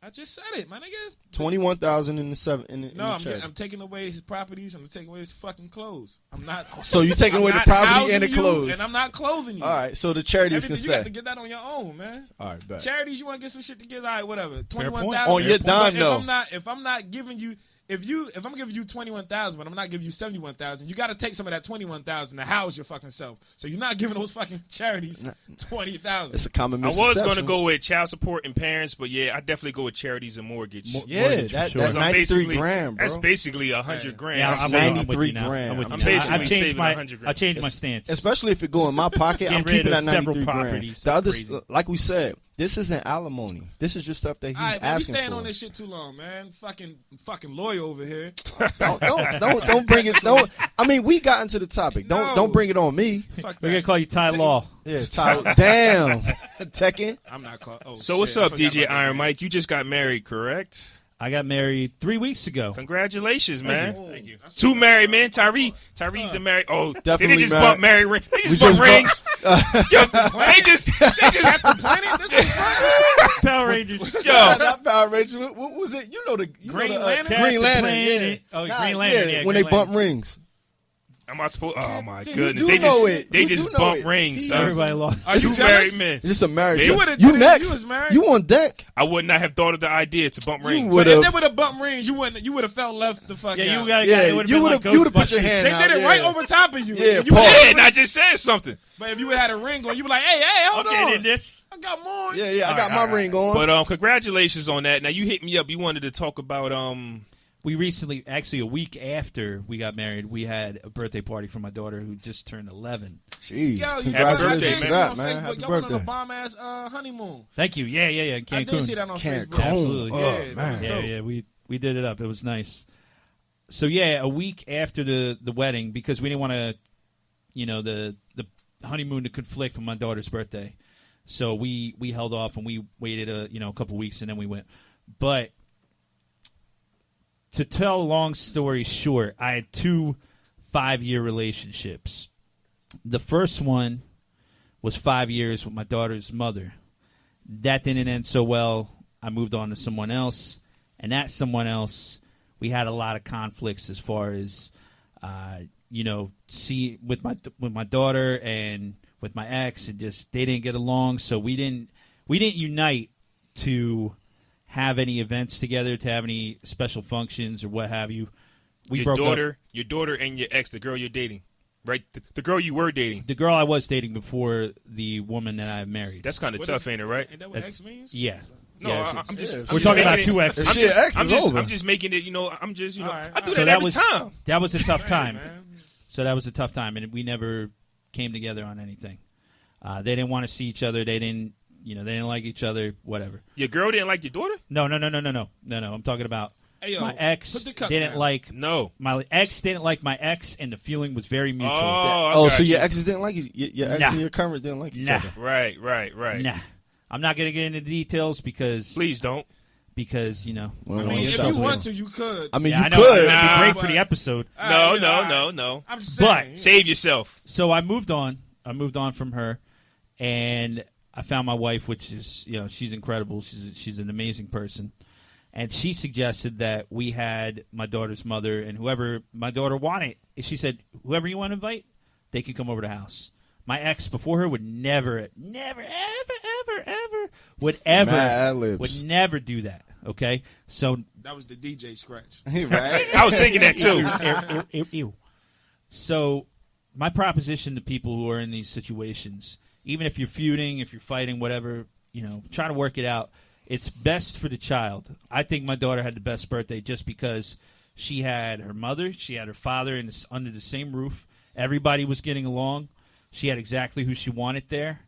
I just said it, my nigga. 21,000 in the seven. In No, the I'm charity. taking away his properties. I'm taking away his fucking clothes. I'm not. So you taking I'm away the not property and the housing you, clothes. and I'm not clothing you. All right, so the charities Everything, can you got stay. to get that on your own, man. All right, bet. Charities, you want to get some shit together, all right, whatever. point. 21,000 On your dime, though. If I'm not giving you, if I'm giving you 21,000, but I'm not giving you 71,000, you got to take some of that 21,000 to house your fucking self. So you're not giving those fucking charities 20,000. It's a common I misconception. was going to go with child support and parents, but yeah, I definitely go with charities and mortgage. Yeah, mortgage for that, sure. that's So I'm basically- $93,000, bro. That's basically $100,000. Yeah, That's I'm with 93 you now. grand. I'm with I'm you now. basically I've changed saving my $100,000. I changed my stance. Especially if it go in my pocket, I'm Get rid keeping of that several 93 grand. properties. The That's other, crazy. like we said, this isn't alimony. This is just stuff that he's All right, man, we asking staying for. on this shit too long, man. Fucking lawyer over here. Don't bring it. Don't. I mean, we got into the topic. No. Don't bring it on me. Fuck We're gonna that. call you Ty Law. Yeah, Tyler. Damn, Tekken. I'm not called. Oh, So shit, what's I up, forgot DJ about that, Iron man. Mike? You just got married, correct? I got married 3 weeks ago. Congratulations, man. Thank you. Two married men. Tyree's a married. Oh, Definitely they just married. bump married ring. They We just bump just rings. Yo, they just Planet? This is fucking- Power Rangers. yo. Not Power Rangers. What was it? You know the Green know the, Lantern? Green Captain Lantern. Planet. Yeah. Oh, Nah, Green Lantern. Yeah, when Green they bump Lantern. rings. Am I supposed? Oh my You goodness! do They know just it. they You just do know bump it. rings. son. Everybody lost. Are you Two jealous? married men. It's just a marriage. Yeah, You you would've did it if next. you was married. You on deck. I would not have thought of the idea to bump rings. would- But if would've- they would have bumped rings, you wouldn't. You would have felt left the fuck Yeah, out. you got. Yeah, It would you have been would've- like you would've put your Ghostbusters. hand They out. did it Yeah. right over top of you. Yeah, If you pause. would've- Yeah, and I just said something. But if you would have had a ring on, you be like, hey, hold Okay, on. did this? I got more. Yeah, I got my ring on. But congratulations on that. Now you hit me up. You wanted to talk about We recently, actually, a week after we got married, we had a birthday party for my daughter who just turned 11. Jeez, Yo, you congratulations birthday, to man. that, man. Happy Y'all went on a birthday. bomb ass honeymoon. Thank you. Yeah, in I Cancun. did see that on Cancun. Facebook. Absolutely. Oh, Yeah, that man. was Yeah, dope. yeah, we did it up. It was nice. So yeah, a week after the wedding, because we didn't want to, the honeymoon to conflict with my daughter's birthday, so we held off and we waited a couple weeks and then we went. But to tell a long story short, I had 2 5-year relationships. The first one was 5 years with my daughter's mother. That didn't end so well. I moved on to someone else, and that someone else, we had a lot of conflicts as far as, see with my daughter and with my ex, and just they didn't get along. So we didn't unite to have any events together, to have any special functions or what have you. We your broke up. daughter and your ex, the girl you're dating, right? The girl you were dating. The girl I was dating before the woman that I married. That's kind of tough, ain't it? Right? Ain't that what That's- X means? Yeah. No, Yeah, I'm just. Yeah, I'm we're just talking about making 2 it- exes. If she an ex, I'm it's just, over. I'm just making it. I'm just. All right, I do all that right. every time. That was a tough time. Man. So that was a tough time, and we never came together on anything. They didn't want to see each other. They didn't like each other. Whatever. Your girl didn't like your daughter? No. I'm talking about Hey, yo, my ex put the cup didn't down. like No. my ex didn't like my ex, and the feeling was very mutual. I Oh, got so your you. exes didn't like you? Your ex Nah. and your current didn't like each Nah. other? Right. Nah. I'm not going to get into details because Please don't. because, you know. Well, I mean, if Shout you out. want to, you could. I mean, Yeah, you I know. could. It'd be great Nah, for the episode. No, You know, no. I'm just But- saying. Save yourself. So I moved on. I moved on from her, and I found my wife, which is, you know, she's incredible. She's an amazing person. And she suggested that we had my daughter's mother and whoever my daughter wanted. She said, whoever you want to invite, they can come over to the house. My ex before her would never, ever Mad libs. would never do that. Okay, so That was the DJ scratch. Right? I was thinking that too. Ew. So my proposition to people who are in these situations, even if you're feuding, if you're fighting, whatever, you know, try to work it out. It's best for the child. I think my daughter had the best birthday just because she had her mother, she had her father under the same roof. Everybody was getting along. She had exactly who she wanted there.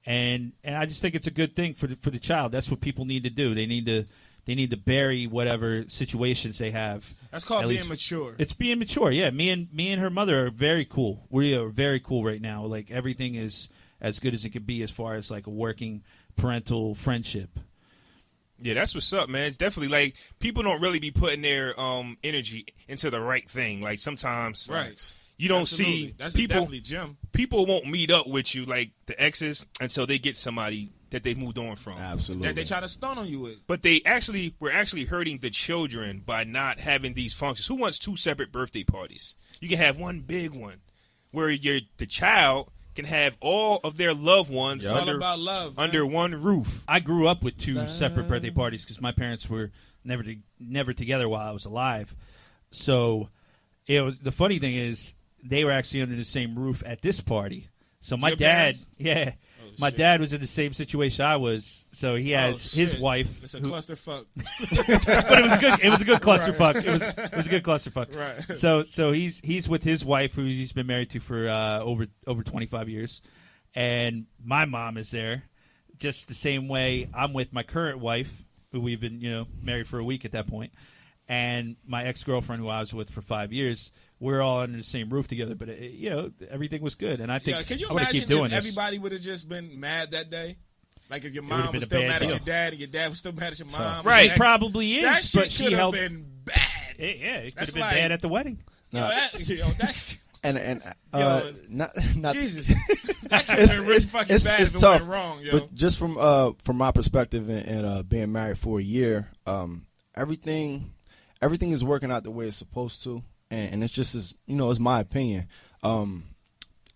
And I just think it's a good thing for the child. That's what people need to do. They need to bury whatever situations they have. That's called At being least- mature. It's being mature. Yeah, me and her mother are very cool. We are very cool right now. Like everything is as good as it could be as far as like a working parental friendship. Yeah, that's what's up, man. It's definitely like people don't really be putting their energy into the right thing. Like sometimes, Right. you don't Absolutely. see That's people. definitely Jim. People won't meet up with you like the exes until they get somebody that they moved on from. Absolutely. That they try to stun on you with. But we're actually hurting the children by not having these functions. Who wants two separate birthday parties? You can have one big one where the child can have all of their loved ones It's all about love. man. under one roof. I grew up with two separate birthday parties because my parents were never together while I was alive. So the funny thing is they were actually under the same roof at this party. So my Your dad, parents? my shit. dad was in the same situation I was. So he has his shit. wife. It's a who- clusterfuck. but it was good. It was a good clusterfuck. It was a good clusterfuck. Right. So he's with his wife, who he's been married to for over 25 years, and my mom is there, just the same way I'm with my current wife, who we've been married for a week at that point, and my ex-girlfriend, who I was with for 5 years. We're all under the same roof together, but everything was good, and I think Can you I want to imagine keep doing if this. everybody would have just been mad that day? Like if your would've mom been was a still bad mad at deal. your dad, and your dad was still mad at your mom. Right. That- She probably That is, shit but she could have helped. been bad. Yeah, it could That's have been like- bad at the wedding. That and Yo, not Jesus. That could have been really fucking bad if it tough. went wrong, yo. But just from my perspective and being married for a year, everything is working out the way it's supposed to, and it's just it's my opinion.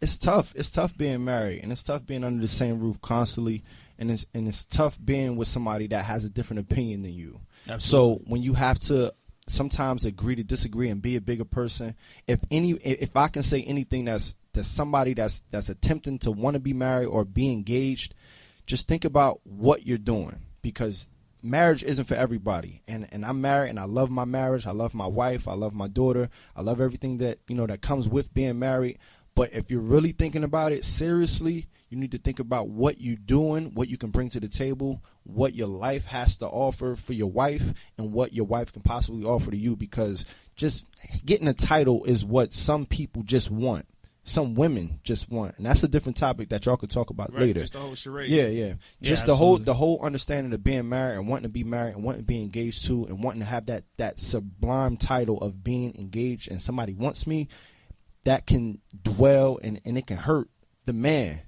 It's tough. It's tough being married, and it's tough being under the same roof constantly, and it's tough being with somebody that has a different opinion than you. Absolutely. So when you have to sometimes agree to disagree and be a bigger person, if I can say anything that's somebody that's attempting to want to be married or be engaged, just think about what you're doing, because marriage isn't for everybody. And I'm married, and I love my marriage. I love my wife. I love my daughter. I love everything that that comes with being married. But if you're really thinking about it seriously, you need to think about what you're doing, what you can bring to the table, what your life has to offer for your wife, and what your wife can possibly offer to you. Because just getting a title is what some people just want. Some women just want. And that's a different topic that y'all could talk about Right, later. just the whole charade. Yeah. Just absolutely. the whole understanding of being married and wanting to be married and wanting to be engaged to and wanting to have that sublime title of being engaged and somebody wants me, that can dwell and it can hurt the man.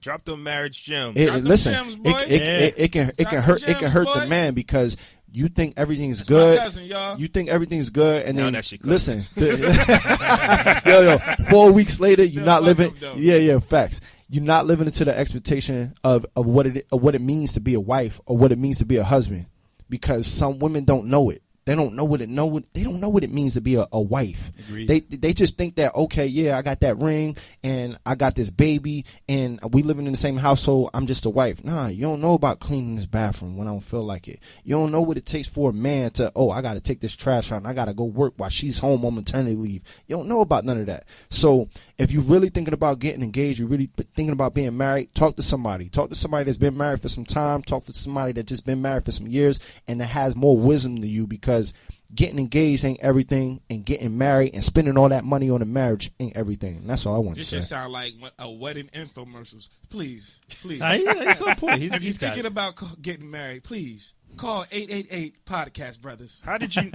Drop the marriage gems. Drop them Listen, gems, boy. it can Drop hurt them it can gems, hurt boy. the man because you think everything's That's good. my cousin, y'all. You think everything's good, and No, then that's your cousin. listen, yo, 4 weeks later, Still you're not fuck living. him, though. Yeah, facts. You're not living into the expectation of what it means to be a wife or what it means to be a husband, because some women don't know it. They don't know what it means to be a wife. Agreed. They just think that, okay, yeah, I got that ring and I got this baby and we living in the same household, I'm just a wife. Nah, you don't know about cleaning this bathroom when I don't feel like it. You don't know what it takes for a man to, I got to take this trash out and I got to go work while she's home on maternity leave. You don't know about none of that. So if you're really thinking about getting engaged, you're really thinking about being married, talk to somebody. Talk to somebody that's been married for some time. Talk to somebody that's just been married for some years and that has more wisdom than you, because getting engaged ain't everything, and getting married and spending all that money on a marriage ain't everything. And that's all I want to say. This should sound like a wedding infomercials. Please. He's on point. If you're He's got thinking it. about getting married, please call 888 Podcast Brothers. How did you,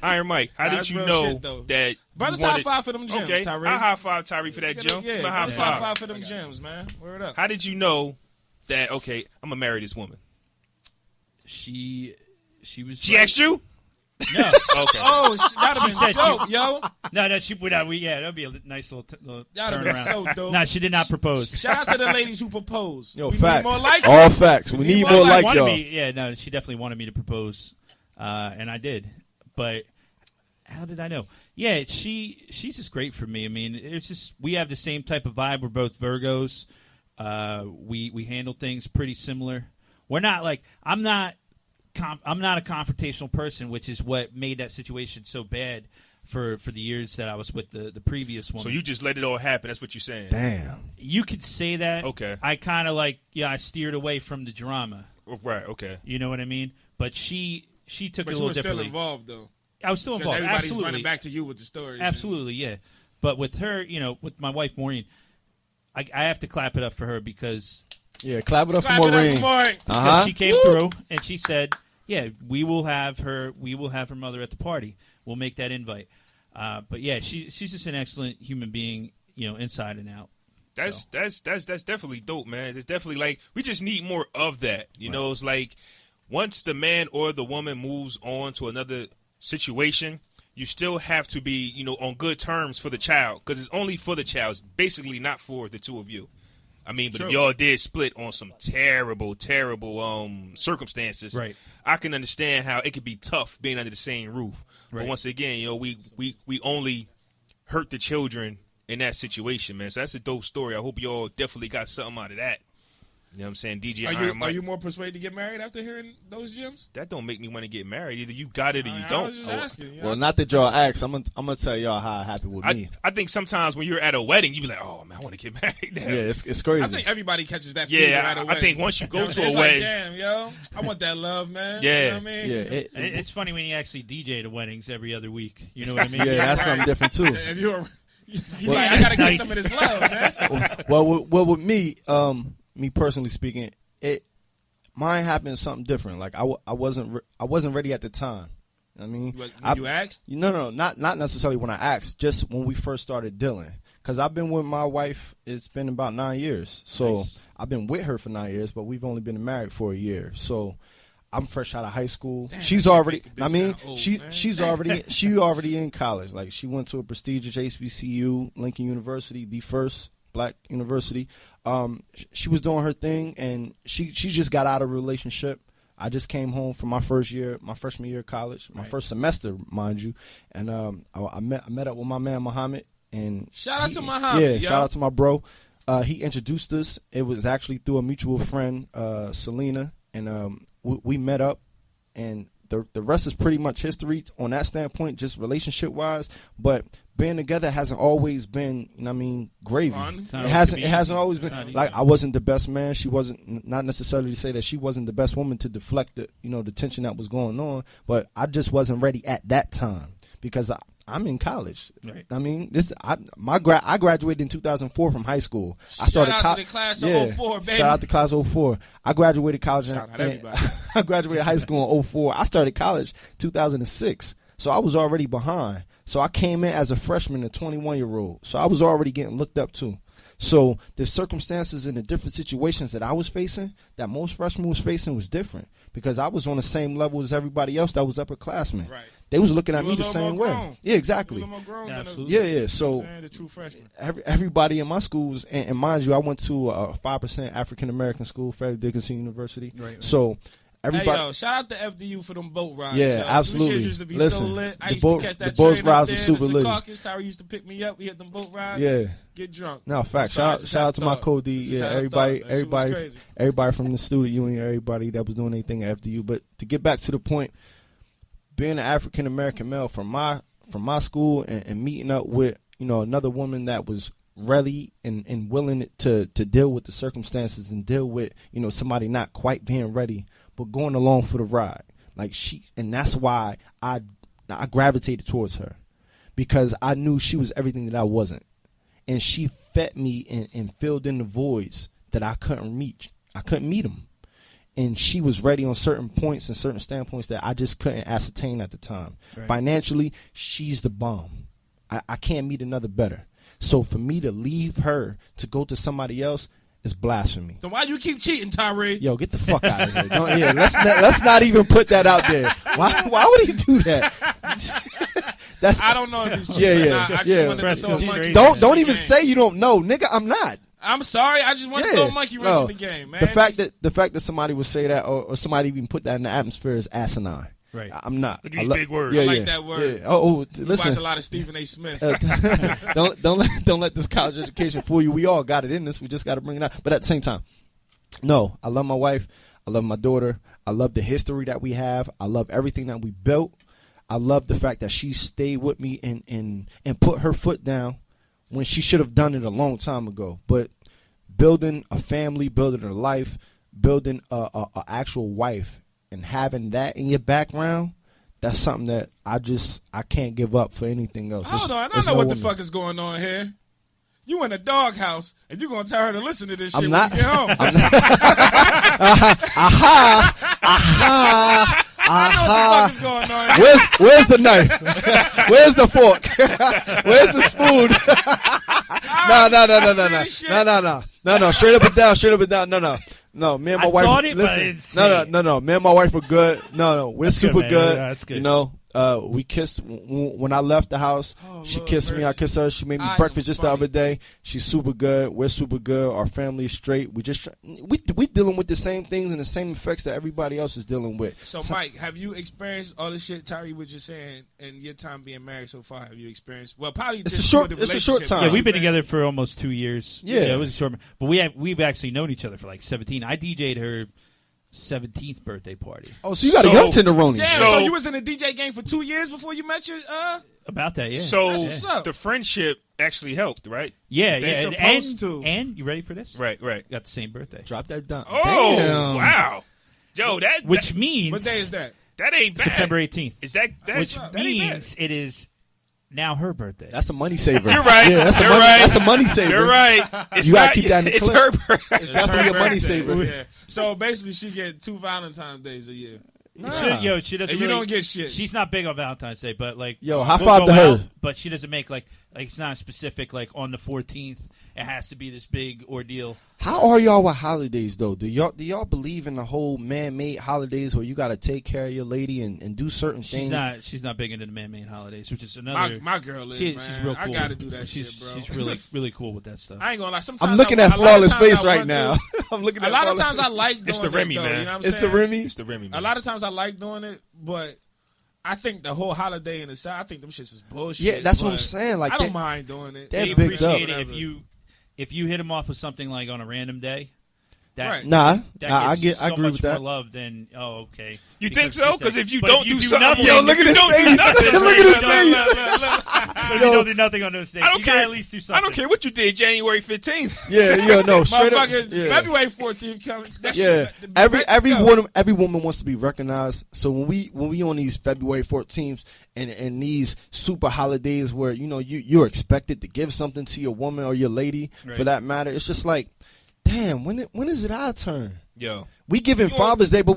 Iron Mike? How did that's you real know shit, though. that? Brothers, you wanted, high five for them gems, Okay, Tyree. I high five Tyree for that gem. Yeah, High high five. five for them gems, man. Word up. How did you know that? Okay, I'm gonna marry this woman. She was. She asked you? No. Okay. Oh, that'd be said dope, yo. No, she would not. That'd be a nice little That'd be turnaround. so dope. No, she did not propose. Shout out to the ladies who proposed. Yo, we facts. Need more like All you. facts. We need more more like like wanted y'all. me, yeah, no, she definitely wanted me to propose, and I did. But how did I know? Yeah, she's just great for me. I mean, it's just we have the same type of vibe. We're both Virgos. We handle things pretty similar. We're not like I'm not a confrontational person, which is what made that situation so bad for the years that I was with the previous woman. So you just let it all happen. That's what you're saying. Damn. You could say that. Okay. I kind of I steered away from the drama. Right. Okay. You know what I mean? But she took But it a you little were still differently. involved, though. I was still Because involved. everybody's Absolutely. running back to you with the stories. Absolutely, yeah. But with her, with my wife Maureen, I have to clap it up for her because Yeah, clap it up for Clap it up Maureen. for Maureen. Uh-huh. she came through and she said, "Yeah, we will have her mother at the party. We'll make that invite." But yeah, she's just an excellent human being, inside and out. That's definitely dope, man. It's definitely like we just need more of that. You know, it's like once the man or the woman moves on to another situation, you still have to be, on good terms for the child, because it's only for the child. It's basically not for the two of you. I mean, but if y'all did split on some terrible, terrible circumstances, Right. I can understand how it could be tough being under the same roof. Right. But once again, we only hurt the children in that situation, man. So that's a dope story. I hope y'all definitely got something out of that. You know what I'm saying? DJ Iron Mike. Are you more persuaded to get married after hearing those gems? That don't make me want to get married. Either you got it or you I don't. was just asking. Well, not that y'all ask. I'm gonna tell y'all how it happened with me. I think sometimes when you're at a wedding, you be like, oh, man, I want to get married now. Yeah, it's crazy. I think everybody catches that feeling at a Yeah, wedding. I think once you go to It's a like, wedding, damn, yo, I want that love, man. Yeah. You know what I mean? yeah, It's funny when you actually DJ the weddings every other week. You know what I mean? yeah, that's something different too. If you're Well, like, I gotta that's get nice. some of this love, man. Well, with me, me personally speaking, mine happened something different. Like I wasn't ready at the time. I mean, When I- you asked? No, not necessarily when I asked. Just when we first started dealing. Because I've been with my wife. It's been about 9 years. So Nice. I've been with her for 9 years, but we've only been married for a year. So I'm fresh out of high school. Damn, She's that shit already. make a bitch I mean, sound old, man. she's already in college. Like she went to a prestigious HBCU, Lincoln University, the first black university. She was doing her thing, and she just got out of a relationship. I just came home from my freshman year of college, my first semester, mind you, and I met up with my man Muhammad. And Shout out to Muhammad, Yeah, yo. shout out to my bro. He introduced us. It was actually through a mutual friend, Selena, and we met up, and the rest is pretty much history on that standpoint, just relationship wise. But being together hasn't always been, gravy. Fun. It's not It always hasn't easy. always It's been not easy. like I wasn't the best man. She wasn't, not necessarily to say that she wasn't the best woman to deflect the tension that was going on, but I just wasn't ready at that time because I'm in college. Right. I mean, I graduated in 2004 from high school. I started Shout out to the class of 04, baby. Shout out to class of 04. I graduated college. Shout out everybody. I graduated high school in 04. I started college 2006. So I was already behind. So I came in as a freshman, a 21-year-old. So I was already getting looked up to. So the circumstances and the different situations that I was facing, that most freshmen was facing, was different because I was on the same level as everybody else that was upperclassmen. Right. They was looking at You me a the little same more way. grown. Yeah, exactly. You a little more grown than a- Absolutely. Yeah. you know So what I'm saying? The true freshman. everybody in my schools, and mind you, I went to a 5% African American school, Frederick Dickinson University. Right. So everybody. Hey, yo, shout out to FDU for them boat rides. Yeah, yo. absolutely. Them shits used to be Listen, so lit. I the used boat- to catch the that boat train rides up were there super in lit. Secaucus. Tyree used to pick me up. We hit them boat rides. Yeah. Get drunk. No, fact. Sorry, Shout out to my thought. co D. Just Yeah, had a everybody, thought. That shit was everybody, crazy. everybody from the student union, everybody that was doing anything at FDU. But to get back to the point, being an African American male from my school and meeting up with another woman that was ready and willing to deal with the circumstances and deal with, somebody not quite being ready, but going along for the ride. Like and that's why I gravitated towards her, because I knew she was everything that I wasn't. And she fed me and filled in the voids that I couldn't reach. I couldn't meet them. And she was ready on certain points and certain standpoints that I just couldn't ascertain at the time. Right. Financially, she's the bomb. I can't meet another better. So for me to leave her to go to somebody else is blasphemy. Then why you keep cheating, Tyree? Yo, get the fuck out of here. Let's not even put that out there. Why would he do that? I don't know if he's cheating. I just wanted to throw a monkey don't even say you don't know, nigga. I'm not. I'm sorry. I just want to throw a monkey wrench in the game, man. The fact that somebody would say that or somebody even put that in the atmosphere is asinine. Right. I'm not. Look at these big words. I like that word. Yeah. You Listen. watch a lot of Stephen A. Smith. Don't let this college education fool you. We all got it in us. We just got to bring it out. But at the same time, no, I love my wife. I love my daughter. I love the history that we have. I love everything that we built. I love the fact that she stayed with me and put her foot down when she should have done it a long time ago. But building a family, building a life, building a actual wife, and having that in your background, that's something that I can't give up for anything else. Hold on, I know what the fuck is going on here. You in a doghouse, and you gonna tell her to listen to this shit when you get home. I'm not. I know what the fuck is going on here. Where's the knife? Where's the fork? Where's the spoon? No. Straight up and down. No. Me and my wife. Listen. No. Me and my wife are good. No. We're that's super good. Yeah, that's good. We kissed when I left the house. She kissed me. I kissed her. She made me breakfast just the other day. She's super good. We're super good. Our family is straight. We dealing with the same things and the same effects that everybody else is dealing with. So Mike, have you experienced all the shit Tyree was just saying in your time being married so far? Have you experienced? Well, probably it's a short time. Yeah, we've been together for almost 2 years. Yeah, it was a short. But we've actually known each other for like 17. I DJ'd her 17th birthday party. Oh, so you got a young tenderoni. Damn, so you was in the DJ game for 2 years before you met your about that, yeah. So the friendship actually helped, right? Yeah, They're yeah. supposed to. And you ready for this? Right. Got the same birthday. Drop that down. Oh, damn. wow. Yo, which means what day is that? That ain't bad. September 18th. Is that which that means it is now her birthday. That's a money saver. You're right. Yeah, that's a money saver. You're right. You gotta keep that in the It's clip. her birthday. It's definitely a money saver. Yeah. So basically, she get 2 Valentine's days a year. Nah. She doesn't. And you don't get shit. She's not big on Valentine's Day, but like, high five to her. But she doesn't make like it's not specific. Like on the 14th, it has to be this big ordeal. How are y'all with holidays though? Do y'all believe in the whole man-made holidays where you got to take care of your lady and do certain things? She's not big into the man-made holidays, which is another. My girl is. She's real cool. I got to do that shit, bro. She's really cool with that stuff. I ain't gonna lie. Sometimes I'm looking at Flawless face right now. I'm looking at a lot of times I like doing It's the Remy, it, though, man. You know what I'm It's saying? the Remy. It's the Remy, man. A lot of times I like doing it, but I think the whole holiday in the South, I think them shits is bullshit. Yeah, that's what but I'm saying. Like I don't mind doing it. they're They big appreciate up. it if you hit them off with something like on a random day. Right. I I agree much with that. more love than okay. You think so? Because if you But don't do something, nothing, Yo, look at his face. Look at his face. But if you don't do nothing on those days, I don't you care. gotta at least do something. I don't care what you did January 15th. Yeah, no, straight up. Motherfucker, Yeah. February 14th coming. That Yeah, shit, every woman wants to be recognized. So when we on these February 14th and these super holidays where you're expected to give something to your woman or your lady for that matter, it's just like, damn, when is it our turn? Yo, we giving Father's Day, but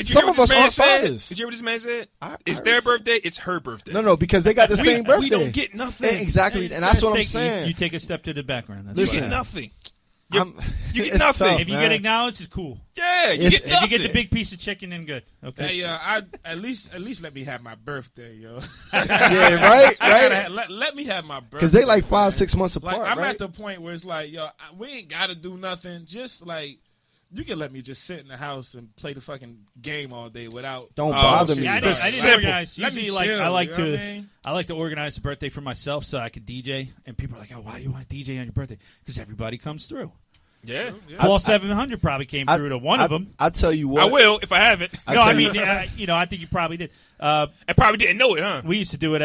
some of us aren't fathers. Did you hear what this man said? I It's heard their it. birthday. It's her birthday. No, because they got the same birthday. We don't get nothing. Exactly, and that's what I'm saying. You take a step to the background. That's You Listen. get nothing. You get nothing. if you get acknowledged, it's cool. Yeah, you It's- get If nothing. you get the big piece of chicken, then good. Okay. Hey, I at least let me have my birthday, yo. Yeah, right. Let me have my birthday. Because they like 5-6 months apart. Like I'm right? at the point where it's like, yo, we ain't gotta do nothing. Just like you can let me just sit in the house and play the fucking game all day without. Don't bother me. Yeah, I bro. didn't Simple. organize. Let me Usually, chill, I like you know to. what I mean? I like to organize a birthday for myself so I could DJ. And people are like, "Oh, why do you want to DJ on your birthday?" Because everybody comes through. Yeah, All 700 probably came through to one of them. I tell you what. I will if I have it. No, I mean, I think you probably did. I probably didn't know it, huh? We used to do it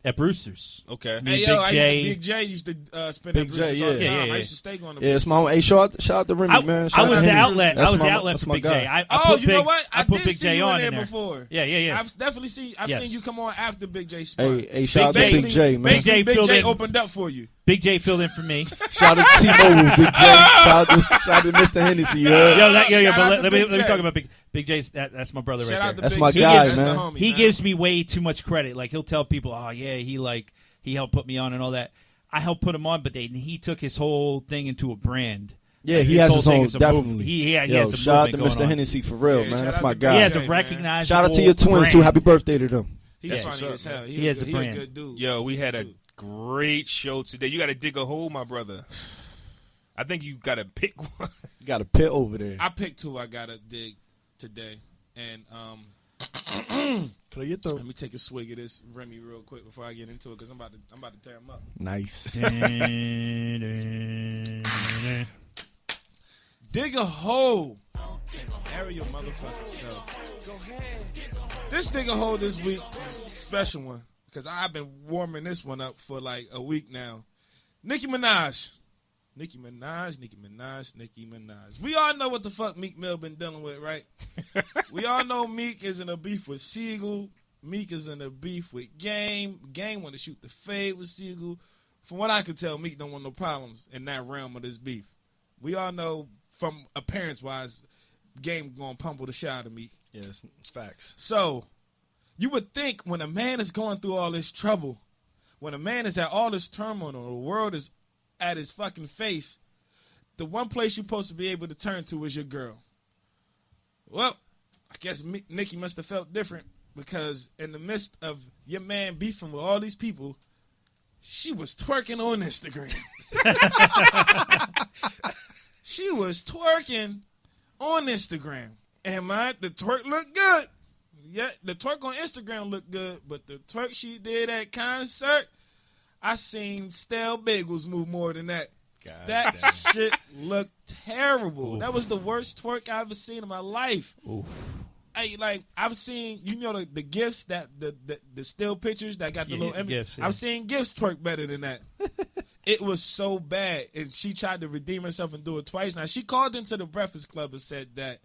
At Brewster's. Okay. Me, Hey, yo, Big J used to spend Big at J, Brewster's all the yeah. time. Yeah. I used to stay going to Yeah, it's my hey, shout out to Remy, man. Shout I out was to the Henry. outlet. That's I was the my- outlet that's for my Big guy. J. I Oh, put you Big, know what? I put did Big see J you on in in there there. before. Yeah. I've definitely I've Yes. seen you come on after Big J spun. Hey, shout out to J. Big J, man. Big J Big filled J in. opened up for you. Big J filled in for me. Shout out to T-Mobile, Big J. Shout out to Mr. Hennessy. You heard? Yo, Shout out but to let me Big J. talk about Big J. That's my brother Shout right out there. to That's Big my J. guy, That's the man. homie, He man. gives me way too much credit. Like he'll tell people, "Oh yeah, he helped put me on and all that." I helped put him on, but he took his whole thing into a brand. Yeah, Like, he has whole his thing own, is a definitely. move. He Yo, has a shout out to movement Mr. going on. Hennessy for real, Yeah, man. shout That's out my to guy. He has Big a J, recognizable Shout out to your twins, brand. too. Happy birthday to them. He's That's funny what's as hell. He has a brand. good dude. Yo, we had a great show today. You got to dig a hole, my brother. I think you got to pick one. You got a pit over there. I picked who I gotta dig today, and Clear your throat. let me take a swig of this Remy real quick before I get into it because I'm about to tear him up. Nice. Dig a hole and bury your motherfucking self. This dig a hole this week, special one, because I've been warming this one up for like a week now. Nicki Minaj. We all know what the fuck Meek Mill been dealing with, right? We all know Meek is in a beef with Siegel. Meek is in a beef with Game. Game want to shoot the fade with Siegel. From what I can tell, Meek don't want no problems in that realm of this beef. We all know from appearance-wise, Game gonna pummel the shit out of Meek. Yes, it's facts. So, you would think when a man is going through all this trouble, when a man is at all this turmoil, the world is at his fucking face, the one place you're supposed to be able to turn to is your girl. Well, I guess Nikki must have felt different because in the midst of your man beefing with all these people, she was twerking on Instagram. She was twerking on Instagram. And the twerk looked good. Yeah, the twerk on Instagram looked good, but the twerk she did at concert, I seen Stale Bagels move more than that. That shit looked terrible. Oof. That was the worst twerk I ever seen in my life. Oof. I've seen, the gifs that the still pictures that got the little image. GIFs, yeah. I've seen gifs twerk better than that. It was so bad, and she tried to redeem herself and do it twice. Now she called into the Breakfast Club and said that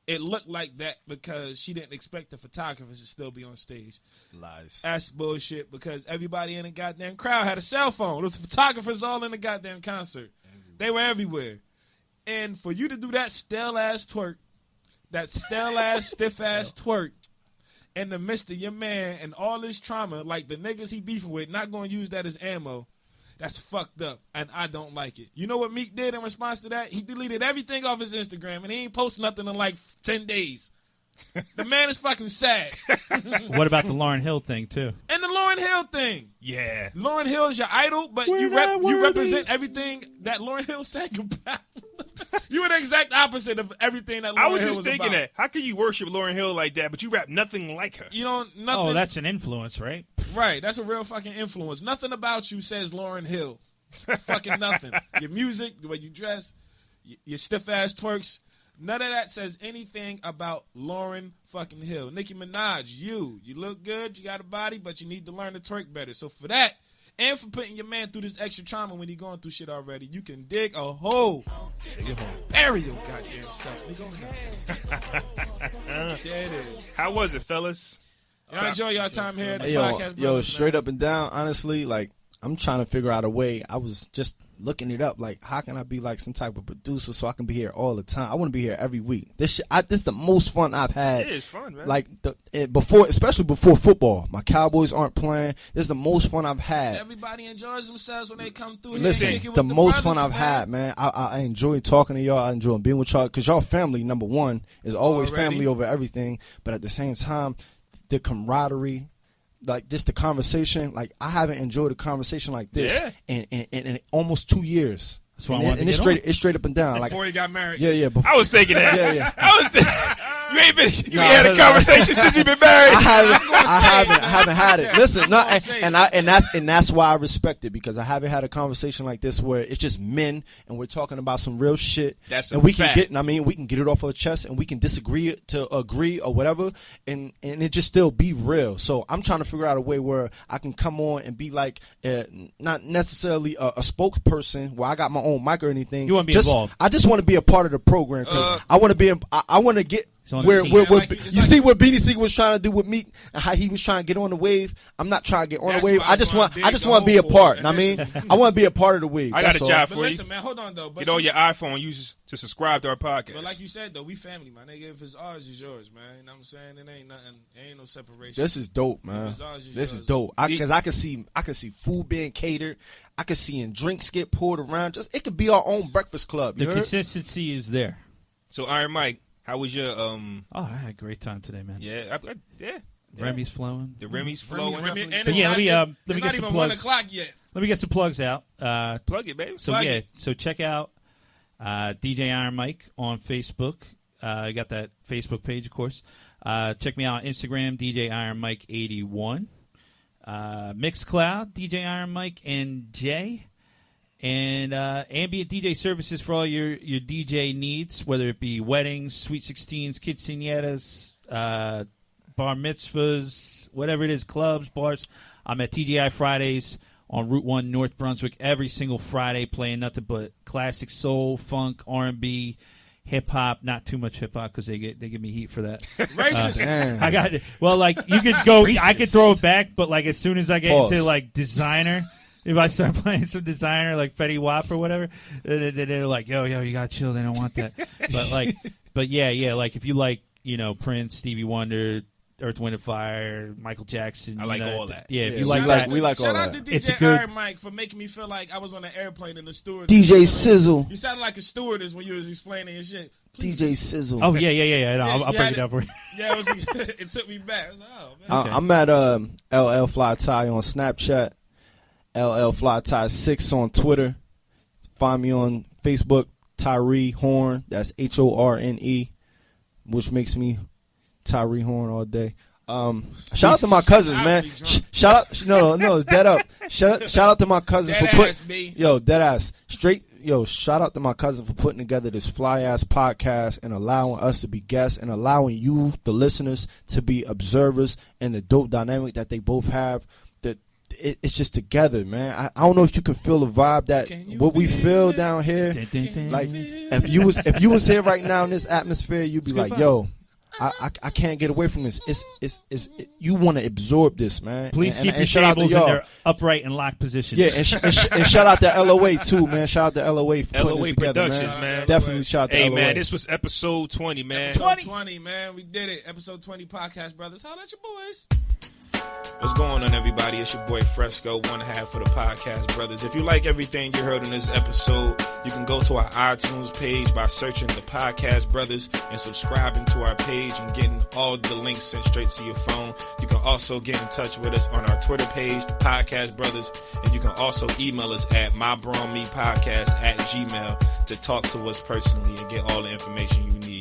it looked like that because she didn't expect the photographers to still be on stage. Lies. That's bullshit because everybody in the goddamn crowd had a cell phone. There was photographers all in the goddamn concert. They were everywhere. And for you to do that stale-ass twerk, that stale-ass, stiff-ass twerk, in the midst of your man and all this trauma, like the niggas he beefing with, not going to use that as ammo, that's fucked up, and I don't like it. You know what Meek did in response to that? He deleted everything off his Instagram, and he ain't posted nothing in like 10 days. The man is fucking sad. What about the Lauryn Hill thing too? And the Lauryn Hill thing. Yeah. Lauryn Hill is your idol, but We're you not worthy. represent everything that Lauryn Hill said about. You were the exact opposite of everything that Lauryn I was Hill just thinking about. that. How can you worship Lauryn Hill like that, but you rap nothing like her? You know, nothing. Oh, that's an influence, right? Right, that's a real fucking influence. Nothing about you says Lauryn Hill. Fucking nothing. Your music, the way you dress, your stiff-ass twerks, none of that says anything about Lauryn fucking Hill. Nicki Minaj, you look good, you got a body, but you need to learn to twerk better. So for that, and for putting your man through this extra trauma when he going through shit already, you can dig a hole. Bury your goddamn self. There it is. How was it, fellas? Y'all enjoy y'all time here at the Hey, podcast. yo, Brothers, straight man. up and down, honestly, like, I'm trying to figure out a way. I was just looking it up. Like, how can I be like some type of producer so I can be here all the time? I want to be here every week. This is the most fun I've had. It is fun, man. Like especially before football. My Cowboys aren't playing. This is the most fun I've had. Everybody enjoys themselves when they come through here. Listen, Kick it with the most brothers, fun I've man. had, man. I enjoy talking to y'all. I enjoy being with y'all because y'all family, number one, is always Already. family over everything. But at the same time, the camaraderie, like just the conversation, like I haven't enjoyed a conversation like this in almost 2 years. That's why I wanted to it's get straight, it's straight up and down. Like Before he got married. yeah. Before, I was thinking that. yeah. I was You ain't been. You ain't had a conversation since you been married. I haven't had it. Listen, no, and that's why I respect it, because I haven't had a conversation like this where it's just men and we're talking about some real shit. That's and we can get. I mean, we can get it off our chest and we can disagree to agree or whatever, and it just still be real. So I'm trying to figure out a way where I can come on and be like, not necessarily a spokesperson where I got my own mic or anything. You want to be involved? I just want to be a part of the program because I want to be. I want to get. Where you see what Beanie Sigel was trying to do with Meek and how he was trying to get on the wave. I'm not trying to get on the wave. I just want to be a part. I mean, I want to be a part of the wave. I got a job for you. Listen, man, hold on though. Get on your iPhone, use to subscribe to our podcast. But like you said though, we family, my nigga. If it's ours, it's yours, man. You know what I'm saying? It ain't nothing. It ain't no separation. This is dope, man. This is dope. Because I can see food being catered. I can see drinks get poured around. Just it could be our own breakfast club. The consistency is there. So Iron Mike, how was your Oh, I had a great time today, man. Yeah. Remy's flowing. The Remy's flowing. But yeah, let me get some plugs. 1:00 yet. Let me get some plugs out. Plug it, baby. So check out DJ Iron Mike on Facebook. I got that Facebook page, of course. Check me out on Instagram, DJ Iron Mike 81. Mixcloud, DJ Iron Mike and Jay. And ambient DJ services for all your DJ needs, whether it be weddings, sweet 16s, quinceañeras, bar mitzvahs, whatever it is, clubs, bars. I'm at TGI Fridays on Route 1, North Brunswick, every single Friday, playing nothing but classic soul, funk, R&B, hip-hop. Not too much hip-hop because they give me heat for that. Racist. I got it. Well, like, you could go, I could throw it back, but like as soon as I get into like designer, if I start playing some designer like Fetty Wap or whatever, they're like, yo, you gotta chill. They don't want that. But yeah. Like if you like, Prince, Stevie Wonder, Earth, Wind and Fire, Michael Jackson. I like all that. Yeah, if you we like all that. Shout out to It's a DJ good- Iron Mike for making me feel like I was on an airplane in the steward. DJ Sizzle. You sounded like a stewardess when you was explaining your shit. DJ Sizzle. Oh yeah. No, I'll break it down for you. Yeah, it took me back. I was like, oh man. I'm at LL Fly Ty on Snapchat. LL Fly Ty 6 on Twitter. Find me on Facebook, Tyree Horn. That's HORNE, which makes me Tyree Horn all day. Shout out to my cousins, man. Shout out, no, dead up. Shout out to my cousins for putting, dead ass straight. Shout out to my cousin for putting together this fly ass podcast and allowing us to be guests and allowing you, the listeners, to be observers and the dope dynamic that they both have. It's just together, man. I don't know if you can feel the vibe that what we feel down here. Like if you was here right now in this atmosphere, you'd be like, yo, I can't get away from this. You want to absorb this, man. Please keep your tables in their upright and locked positions. Yeah, and shout out to LOA too, man. Shout out to LOA for putting this together, Productions, man. Definitely shout out to LOA. Hey, man, this was episode 20, man. Episode 20, man. We did it. Episode 20 Podcast Brothers. Holla at your boys. What's going on, everybody? It's your boy Fresco, one half of the Podcast Brothers. If you like everything you heard in this episode, you can go to our iTunes page by searching the Podcast Brothers and subscribing to our page and getting all the links sent straight to your phone. You can also get in touch with us on our Twitter page, Podcast Brothers, and you can also email us at mybromepodcast@gmail.com to talk to us personally and get all the information you need.